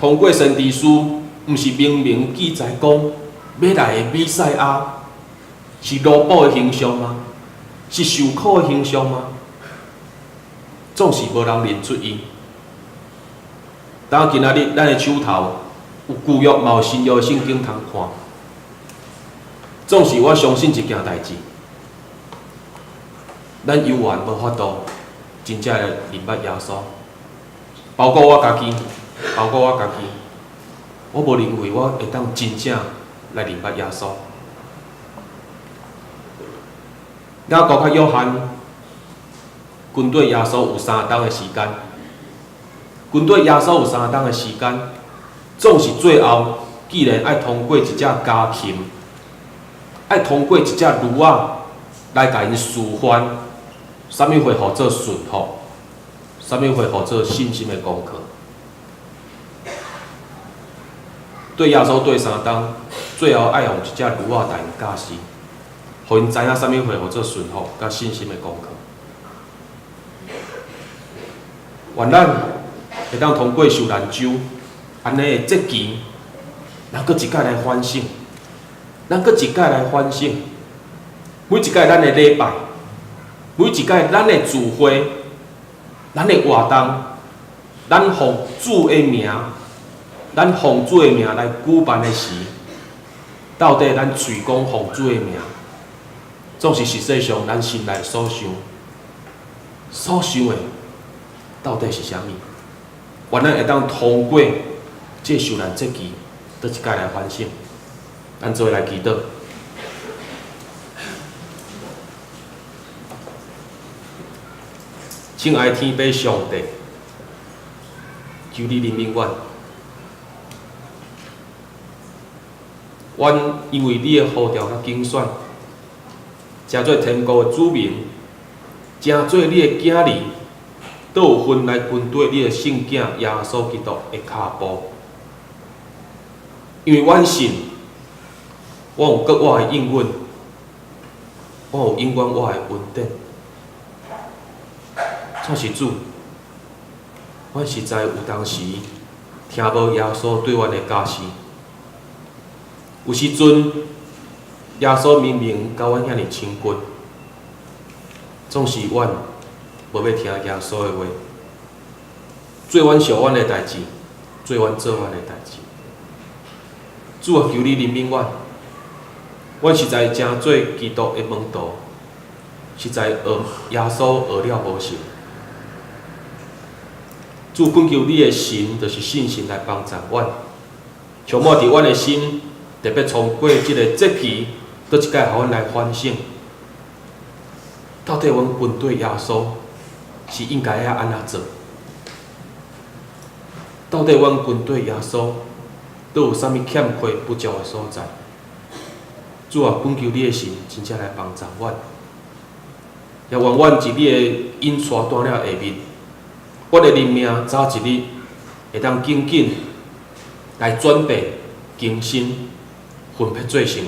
通过先知书，毋是明明记载讲要来的弥赛亚是奴仆的形象吗？是受苦的形象吗？总是无人认出伊。当今仔日咱的手头有旧约嘛有新约的圣经通看，总是我相信一件代志，咱永远无法度真正的明白耶稣。包括我家己，我无认为我会当真正来明白耶稣。雅各甲约翰军队耶稣有3天的时间，军队耶稣有3天的时间，总是最后既然爱通过一只家禽，爱通过一只驴仔来甲因示范，啥物会互做顺服。啥物会互做信心的功课？对耶稣对3天，最后爱用一只驴仔来因教示，互因知影啥物会互做顺服甲信心的功课。愿咱会当通过受难周安尼的节期，咱搁一摆来反省，咱搁一摆来反省，每一摆咱的礼拜，每一摆咱的聚会。咱的活动，咱奉主的名，咱奉主的名来举办的时，到底咱嘴讲奉主的名，总是实际上咱心内所想的，到底是啥物？愿咱会当通过这受难节期，倒一摆来反省，咱做来祈祷。亲爱的天父上帝，求你怜悯阮。阮因为你的呼召甲拣选，成做天国的子民，成做你的囝儿，倒有份来跟对你的圣囝耶稣基督的脚步。因为阮信，我有搁我的应允，我有永远我的恩典。创是主，阮实在有当时听无耶稣对阮的教示，有时阵耶稣明明甲阮遐尼亲近，总是阮无要听耶稣的话，做阮想阮的代志，做阮做阮的代志。主啊，求你怜悯阮，阮实在真做基督的门徒，实在学耶稣学了无成。主恳求你的神，就是信心来帮助阮，充满伫阮的心，特别从过即个节期，倒一届，互阮来反省，到底阮跟对耶稣是应该要安怎做？到底阮跟对耶稣，都有啥物欠缺不足的所在？主啊，恳求你的神，真正来帮助阮，也愿阮伫你的引线断了下面。我的人命早一日会当紧紧来转变、更新、分别做成，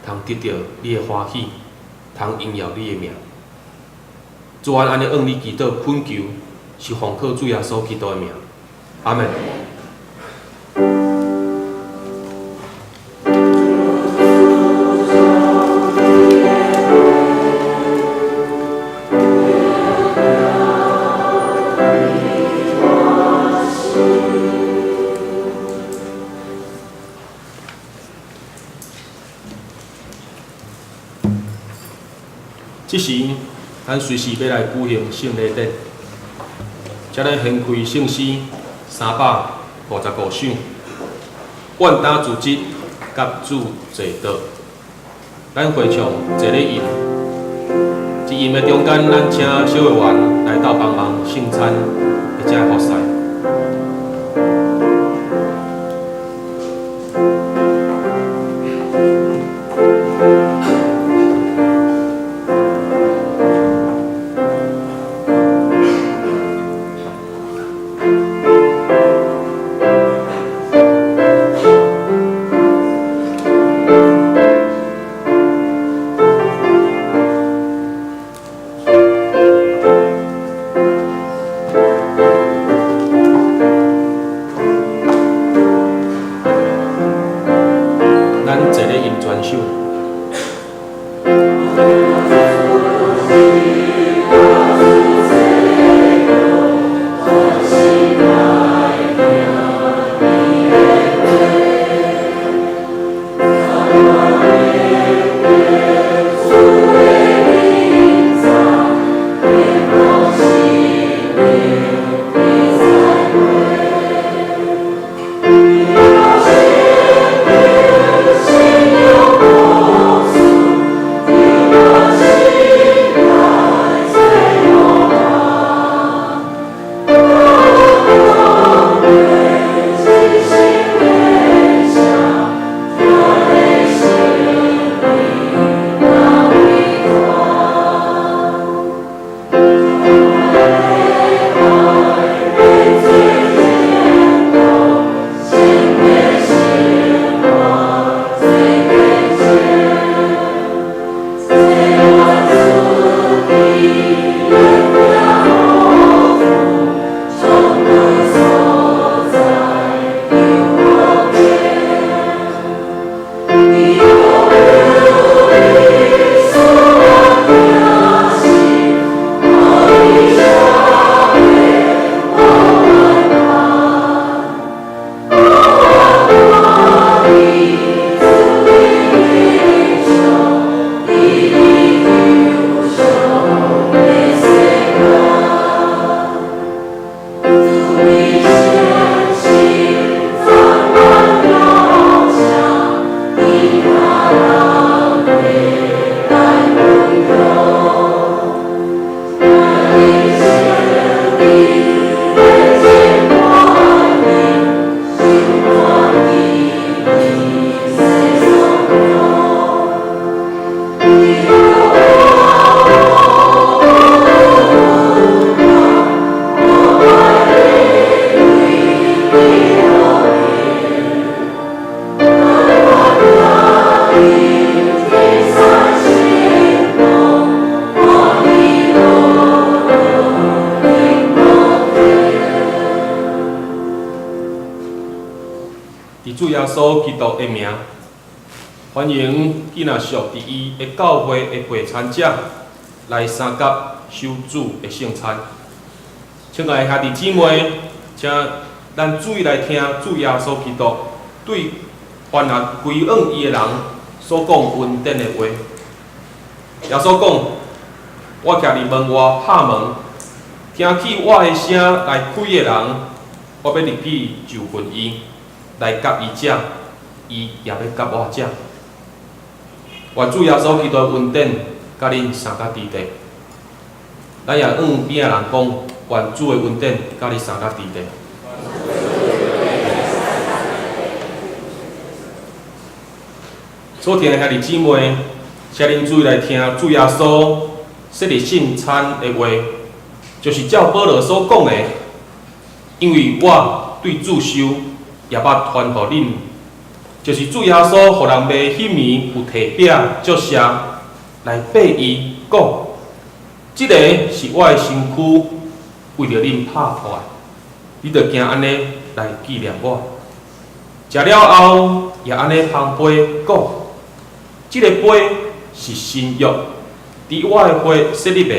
通得到你的欢喜，通荣耀你的名。主啊，安尼向你祈祷恳求，是奉靠主耶稣基督的名。阿门。即时，咱随时要来举行圣礼典，才咱献开圣诗355首，万打自责，甲主坐道。咱会唱坐咧吟，一吟的中间，咱请小会员来到帮忙圣餐，或者服侍。主耶稣基督的名，欢迎今仔属伫伊的教会的陪餐者来参加守主的圣餐。亲爱的兄弟姊妹，请咱注意来听主耶稣基督对凡也归往伊的人所讲恩典的话。耶稣讲：我徛伫门外拍门，听起我的声来开的人，我要入去就近伊，来甲伊食，伊也要甲我食。愿主耶稣基督的恩典甲恁三甲伫地。咱也向边仔人讲，愿主的恩典甲你三甲伫地。所听的兄弟姊妹，请恁注意来听主耶稣设立圣餐的话，就是照保罗所讲的，因为我对主受，也捌传互恁，就是主耶稣互人卖迄暝有摕饼祝谢来拜伊，讲。即个是我的身躯，为着恁拍破的，你着惊安尼来纪念我。食了后，也安尼捧杯，讲：即个杯是新约，伫我的血设立的。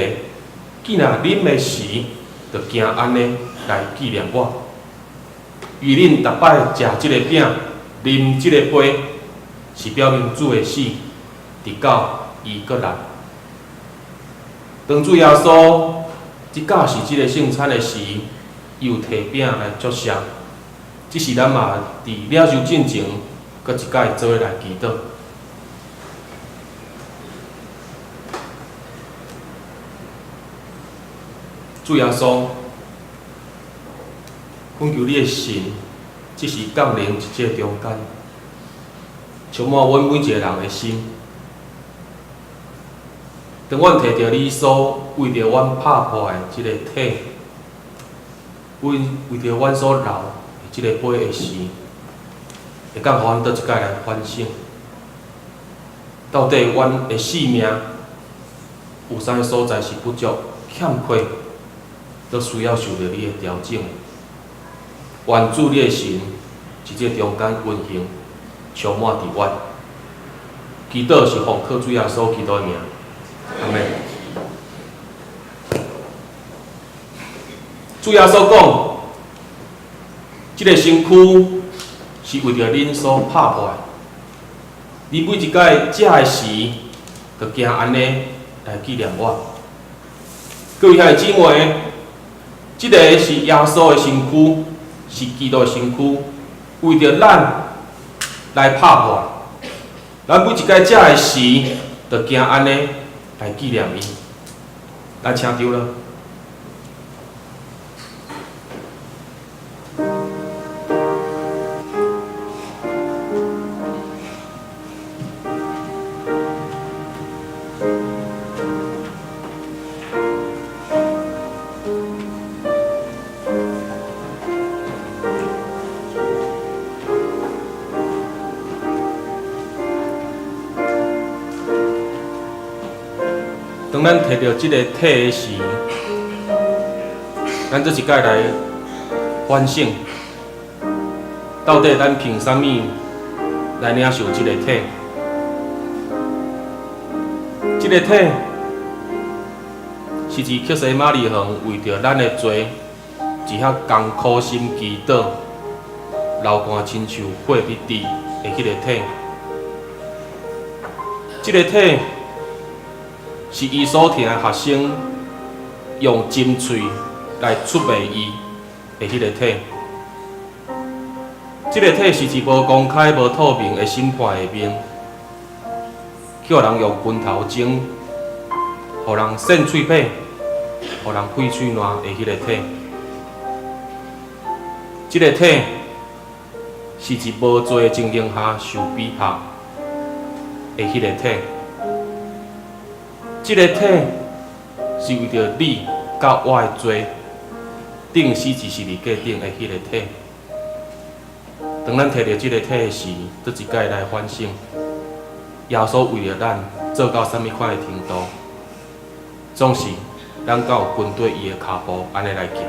既然啉的时，着惊安尼来纪念我。与恁逐摆食即个饼，啉即个杯，是表明主的死，直到伊搁来。当主耶稣即假是即个圣餐的时，伊有摕饼来祝谢。即是咱嘛伫了受进前，搁一摆做伙来祈祷。主耶稣，恳求你的神，即时降临伫这中间，充满阮每一个人的心。当阮摕到你所为着阮拍破的即个体，为着阮所流的即个杯的时，会当互阮倒一摆来反省，到底阮的性命有啥所在是不足、欠缺，都需要受到你的调整。愿主你的神伫这中间运行，充满伫阮。祈祷是奉靠主耶稣基督的名。阿门。主耶稣讲，即个身躯是为着恁所拍破的。你每一摆食的时，着惊安尼来纪念我。各位兄弟姊妹，即个是耶稣的身躯，是基督的身躯，为着咱来拍破。咱每一摆食的时，着惊安尼来纪念伊，来请着了。当咱摕到即个体的时，咱做一摆来反省，到底咱凭啥物来领受即个体？即个体是伫克西玛利园为着咱的罪，一遐艰苦心祈祷、流汗亲像血滴滴的迄个体。即个体是伊所听的学生用金喙来出卖伊的迄个体。即个体是一无公开、无透明的审判下面，叫人用拳头前，互人扇喙皮，互人开喙烂的迄个体。即个体是一无罪的情形下受逼迫的迄个体。即个体是为着你甲我的罪，钉死伫十字架顶的迄个体。当咱摕到即个体的时，倒一摆来反省，耶稣为了咱做到啥物款的程度，总是咱敢有跟对伊的脚步安尼来行。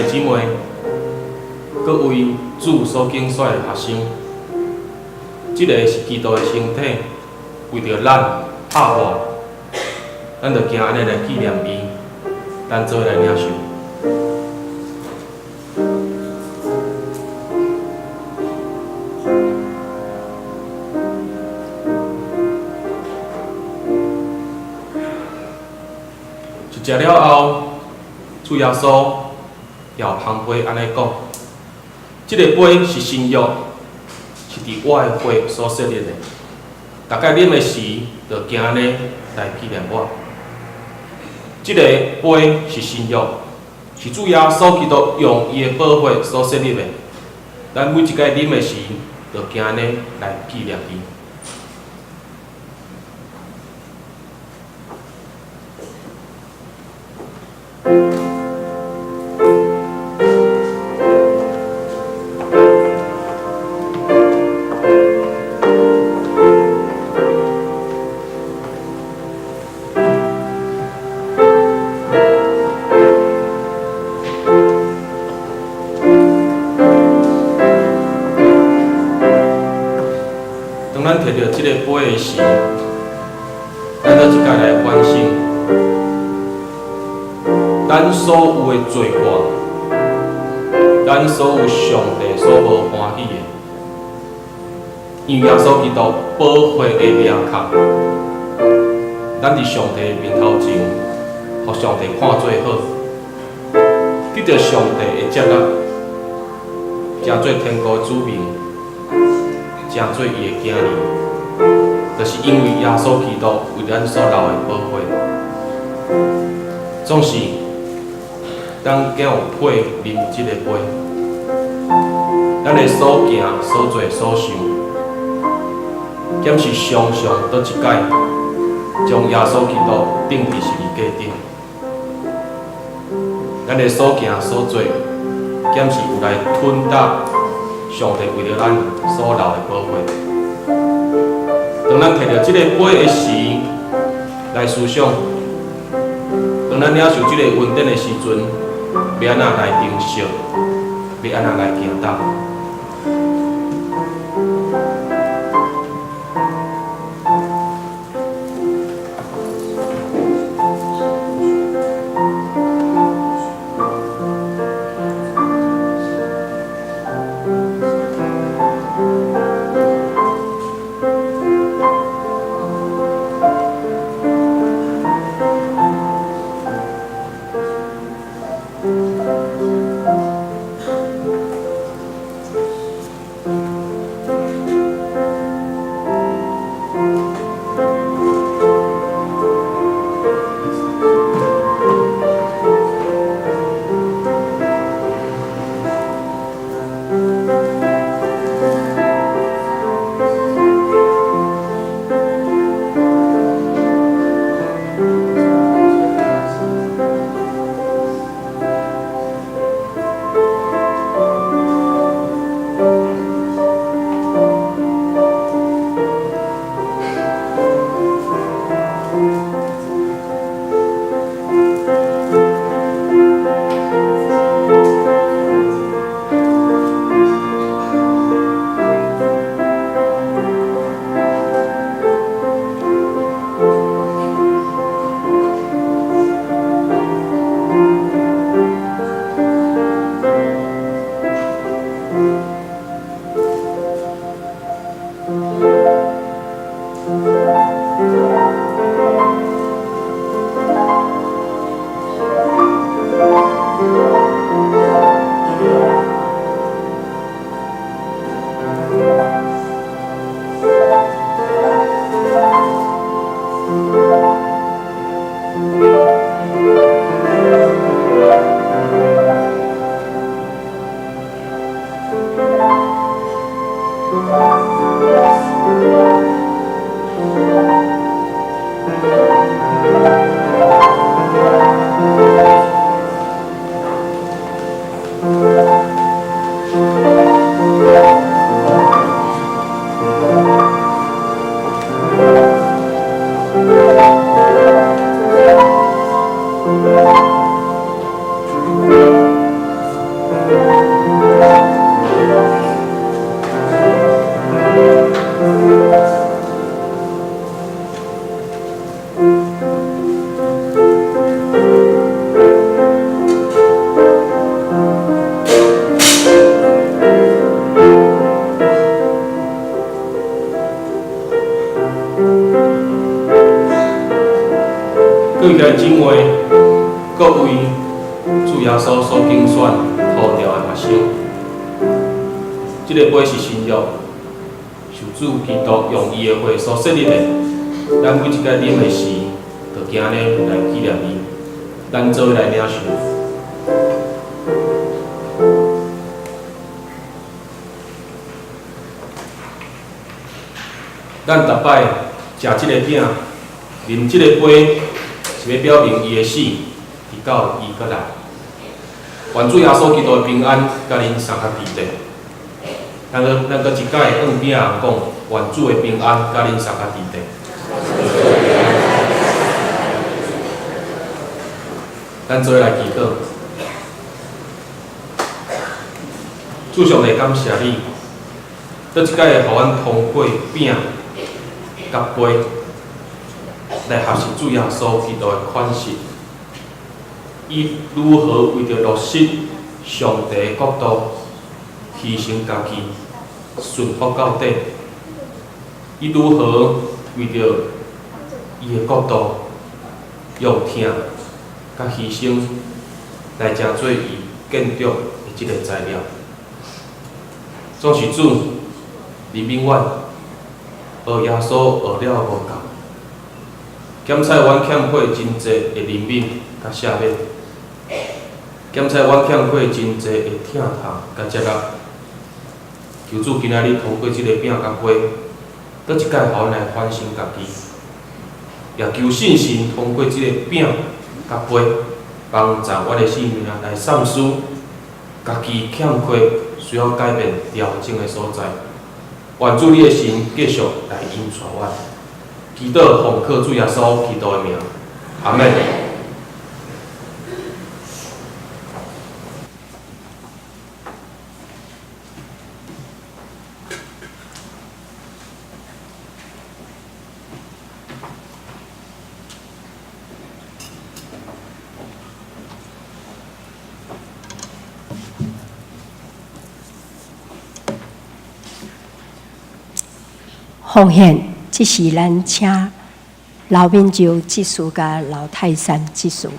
姊妹，各为主所敬率的学生，这个是基督的身体，为着咱拍破，咱就行安尼来纪念伊，咱做来领受。食了后，主耶稣摇旁杯安尼讲：，这个杯是新约，是伫我的血所设立的。大家啉的时，就行安尼来纪念我。这个杯是新约，是主耶稣基督用伊的宝血所设立的。咱每一摆啉的时，就行安尼来纪念伊。当咱摕到即个杯的时，咱就一家来反省，咱所有的罪过，咱所有上帝所无欢喜的，因为耶稣基督宝血的掠扣，咱伫上帝面头前，互上帝看做好，得到上帝的接纳，成做天国子民。成做伊的囝儿，就是因为耶稣基督为咱所流的宝血。总是，咱敢有配啉即个杯，咱的所行、所做、所想，检视常常倒一摆，将耶稣基督钉伫十字架顶。咱的所行、所做，检视有来吞达。上帝为了咱所流的宝血，当咱摕到即个杯的时，来思想；当咱领受即个恩典的时阵，要安怎来承受，要安怎来行道。跪起来敬畏各位主耶稣所拣选呼召的学生。这个杯是新约，受主基督用伊的血所设立的。咱每一个啉的时，就今日来纪念伊，咱做来领受。咱逐摆食即个饼，啉即个杯，是要表明伊的死，直到伊搁来。愿主耶稣基督的平安，甲恁三个伫地。咱搁一届按饼讲，愿主的平安，甲恁三个伫地。咱做来祈祷，主上帝感谢你，倒一届会互阮通过饼甲杯来学习主耶稣基督的款式，伊如何为着落实上帝的国度，牺牲家己，顺服到底；伊如何为着伊的国度，用听甲牺牲来成做伊建筑的即个材料。总是主，你永远学耶稣学了无够，检采阮欠缺真济的怜悯甲赦免，检采阮欠缺真济的疼痛甲接纳。求主今仔日通过即个饼甲杯，倒一届互阮来反省家己，也求信心通过即个饼甲杯，帮助阮的生命来闪思家己欠缺需要改变调整的所在。愿主你的神继续来引带阮，祈祷奉靠主耶稣基督的名，阿门。奉献，这是咱请老民州技术甲老泰山技术。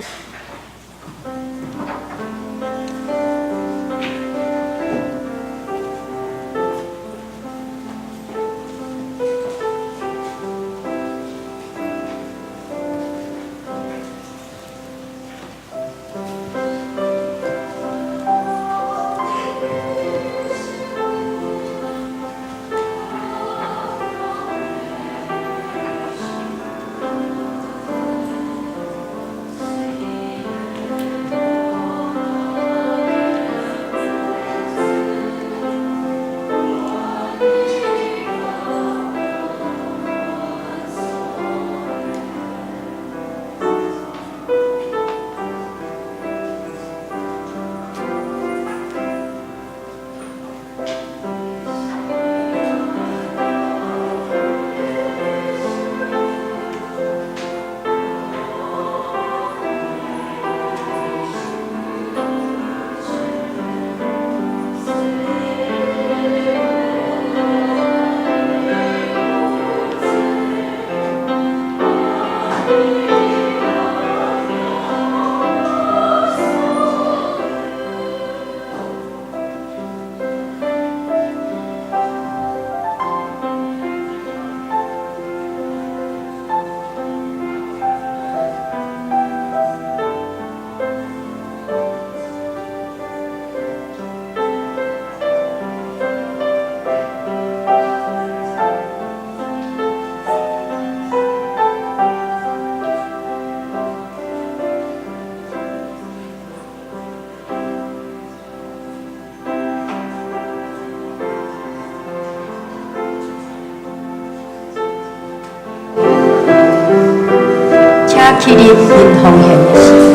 起立，因奉献的时。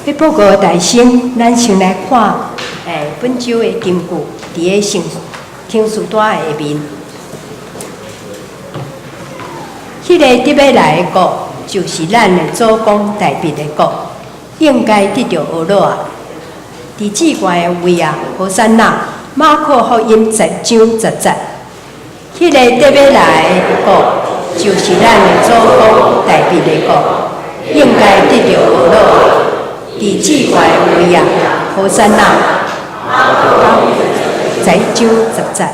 要报告的大声，咱先来看，本周的金句，伫个听书单下面。迄个得要来的国，就是咱的祖公大别的国，应该得到恶乐啊！伫至高的位啊，和散那，马可福音10章10节。迄个得要来的国，就是咱的祖公大别的国，应该得到恶乐啊！伫至高的位啊，和散那，10章10节。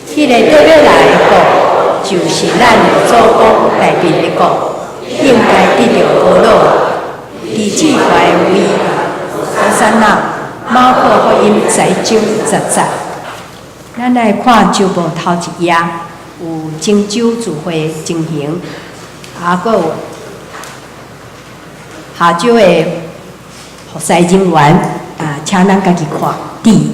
迄个得要来的国。就是咱的祖公大别的国，应该得到福乐。伫至高的位，和散那，马可福音10章10节。咱来看周报头一页，有荆州聚会情形，还有下周的服侍人员请咱家己看第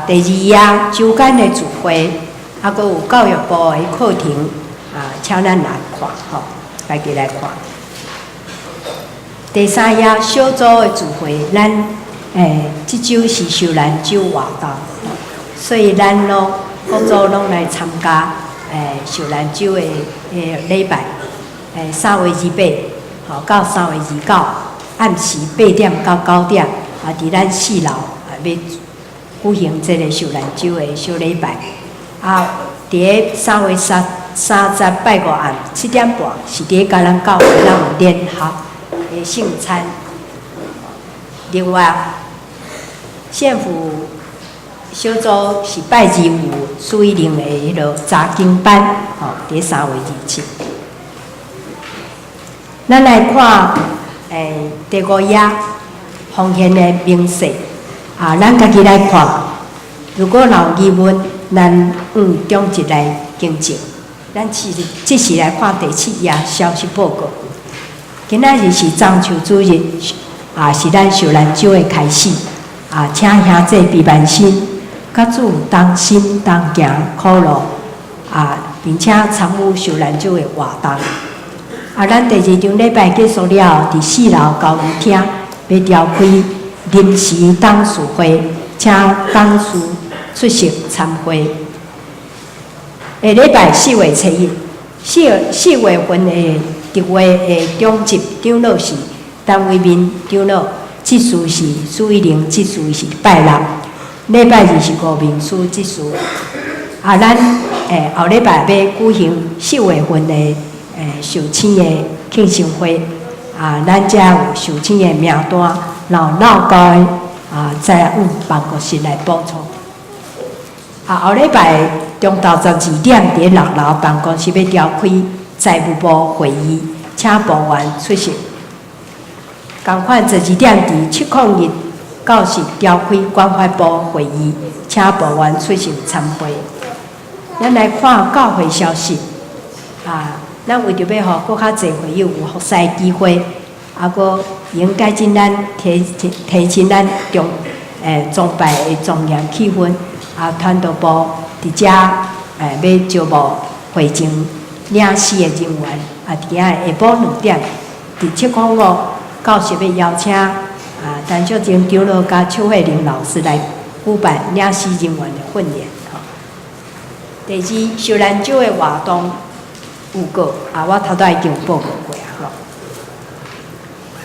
二页周间的聚会。还佫有教育部的课程请咱来看吼，家己来看。第三页小组的聚会，咱即周是受兰州活动，所以咱各组拢来参加受兰州的礼拜，3月28号到3月29，暗时8点到9点，伫咱4楼要举行这个受兰州的小礼拜。伫个3月30拜五暗7点半，是伫个甲咱教会咱有联合的圣餐。另外，县府小组是拜日有苏一玲的迄落查经班，伫3月27。咱来看第5页奉献的明细咱家己来看。如果有疑问，咱中一来更正。咱即时来看第7页消息报告。今仔日是中秋主日，是咱受兰州的开始。请兄弟平安心，甲主同心同行苦路，并且参与受兰州的活动。咱第2场礼拜结束了，伫4楼交流厅要召开临时董事会，请董事出席参会。下礼拜4月7日，4月份的特会的中级长老是单位面长老，这事是苏一玲，这事是拜六。礼拜2是吴明书这事。咱后礼拜要举行4月份的受请的庆生会。咱遮有受请的名单，然后老高的再办公室来补充。后礼拜中昼12点，伫6楼办公室要召开财务部会议，请部员出席。同款12点伫701教室召开关怀部会议，请部员出席参会。咱来看教会消息，咱为着要互搁较侪会友有服侍机会，搁应改进咱提升咱崇拜的庄严气氛。传道部伫遮要招募会情领事的人员，伫遐下晡2点，伫705教室要邀请陈秀珍长老甲邱慧玲老师来举办领事人员的训练。第2，受兰州的活动有过，我头拄已经报告过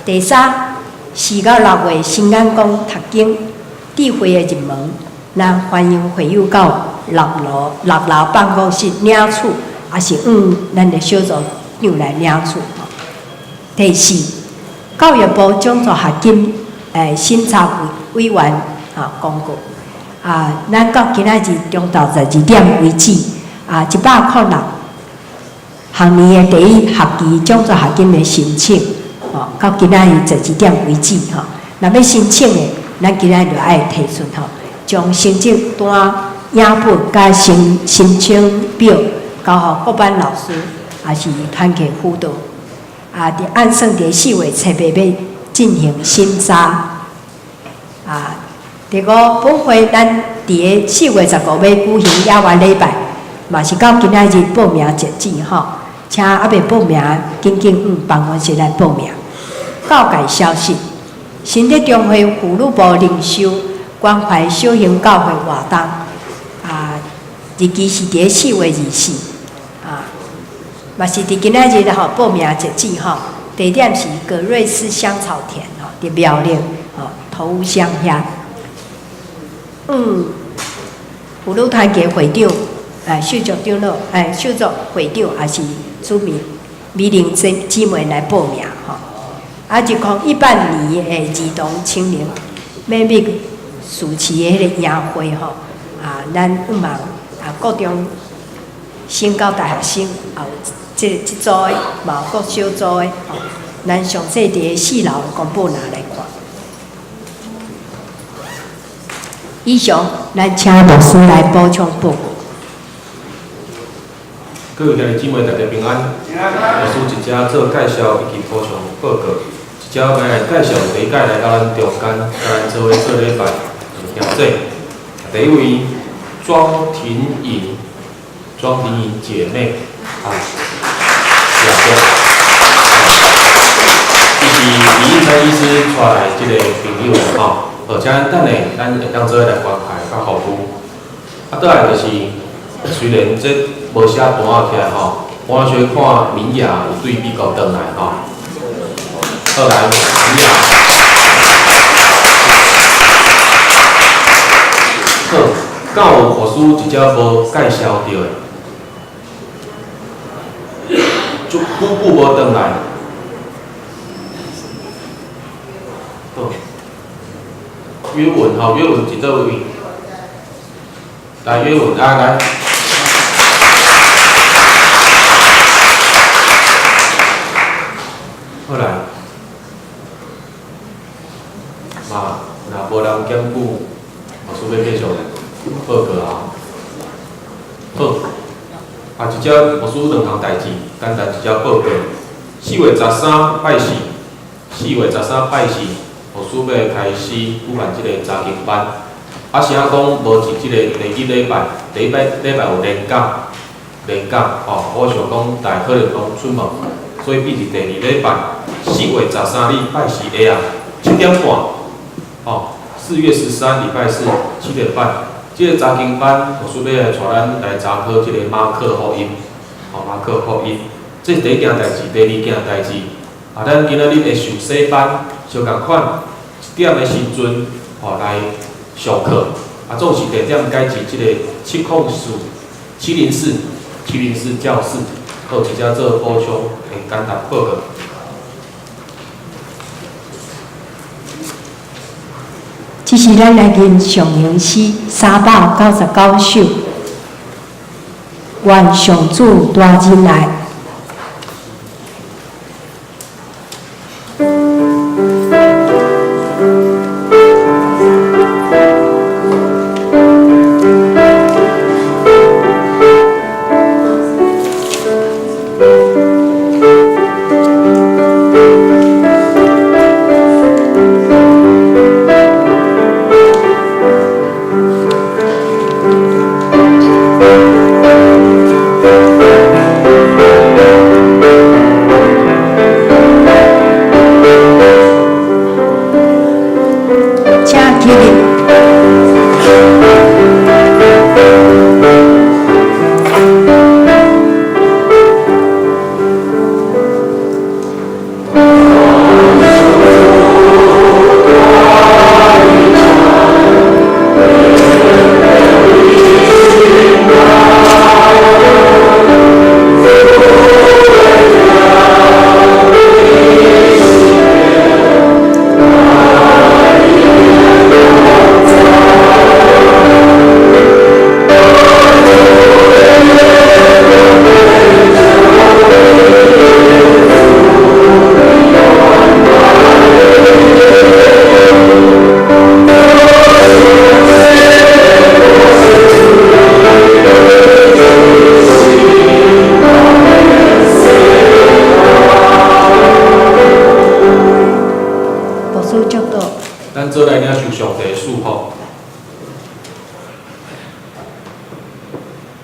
第3，4到6月新安宫读经智慧的入门。咱欢迎会友到6楼办公室领取，也是咱的小组长来领取。第4，教育部奖助学金审查委员公告。咱到今仔日中昼12点为止，100.6学年的第1学期奖助学金的申请，到今仔日12点为止若要申请的，咱今仔日就爱提出将成绩单、影本甲申请表交予各班老师，也是团体辅导。按算伫4月7日要进行审查。第五，本会咱伫个4月15日举行野外礼拜，嘛是到今仔日报名截止吼，请还未报名，紧办公室来报名。教界消息：新德中会妇女部领袖关怀小型教会活动，日期是伫4月24，嘛是伫今仔日吼报名截止吼，地点是葛瑞斯香草田吼，伫苗栗头乡遐。妇女团结会长，秀作长老，秀作会长也是主美玲姊妹来报名吼。2018年的儿童青年美美主持的迄个宴会吼，咱希望各中升到大学生，这组的嘛有各小组的吼，咱详细伫4楼公布栏来看。以上，咱请牧师来补充报告。各位兄弟姊妹，大家平安。牧师一只做介绍以及补充报告，一只来介绍礼拜来到咱中间，甲咱做伙做礼拜兄弟。第一位庄婷颖姐妹谢谢。伊是李应山医师带来即个朋友吼。而且等下，咱会当做来关怀甲服务。倒来就是，虽然这无写单仔起来吼，我小看明雅有对美国转来吼。倒来明雅，好，敢有牧师一只无介绍到的，就久无转来。好。约文吼，约文一倒位？来约文来。好来，嘛，若无人兼顾，牧师要继续报告啊。好，一只牧师2项代志，简单一只报告。4月13拜四牧师要开始举办即个查经班，啥讲无是即个第一礼拜有连讲，我想讲大可能讲出门，所以变是第2礼拜，4月13日拜四下7点半，4月13礼拜四7点半，即个查经班牧师要来带咱来查考即个马可福音，这是第一件代志，第2件代志，咱今仔日的受洗班。相共款1点的时阵，来上课，总是地点改至即个704教室，有一只做补充的简单报告。这是咱来念上行诗399首，愿上主大人来。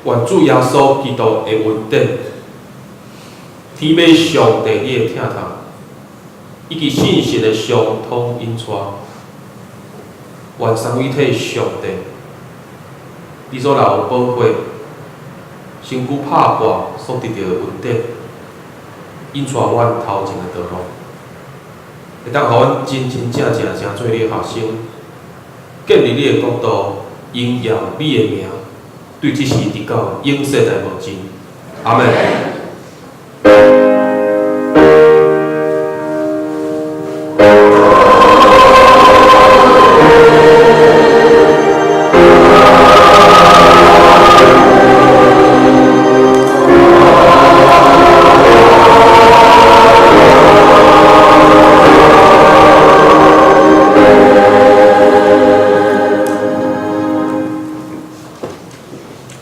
愿主耶稣基督的恩典、天父上帝你的疼痛，以及信实的相通引带，愿三位一体上帝，你所留的宝血，身躯拍破所得到的恩典，引带阮头前的道路，会当互阮真真正正成做你的学生，建立你的国度，荣耀你的名，对这事直到永世代无尽。阿门。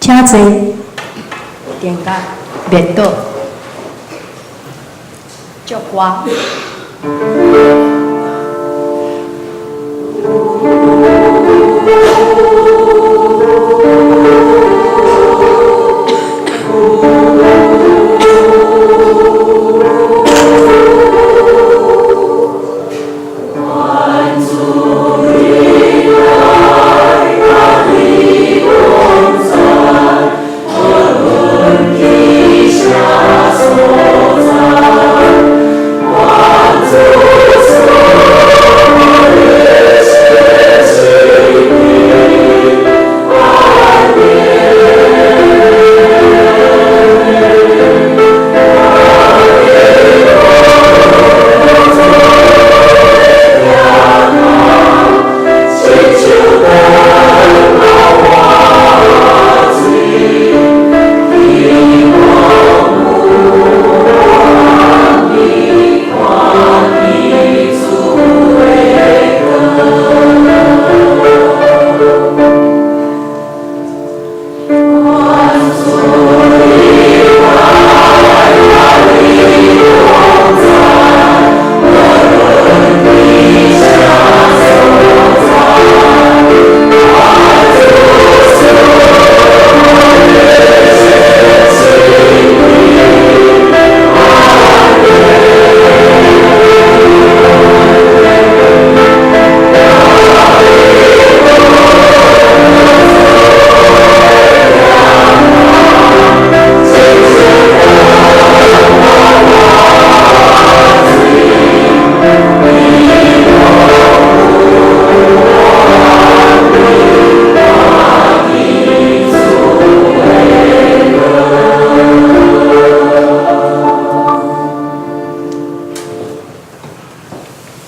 请坐，点甲灭倒，祝歌。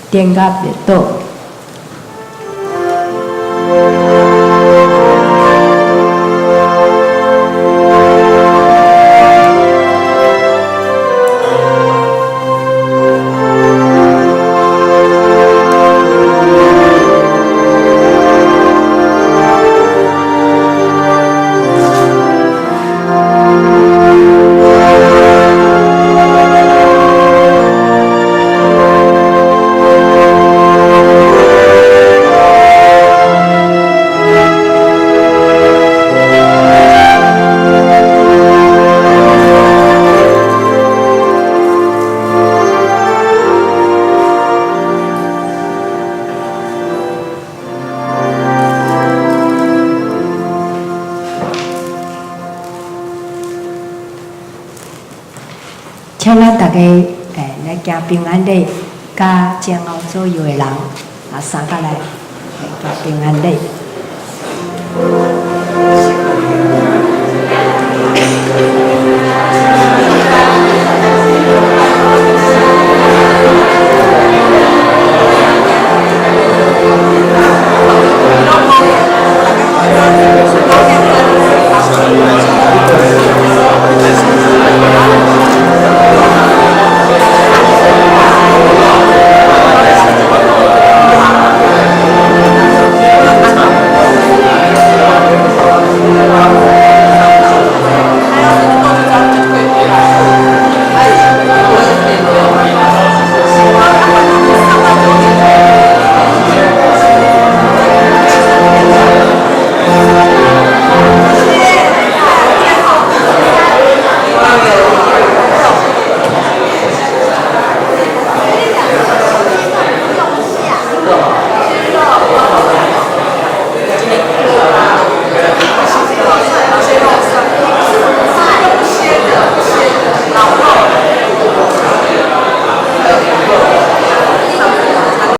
点甲灭倒。请咱大家来行平安礼，甲前后左右的人3个来行平安礼。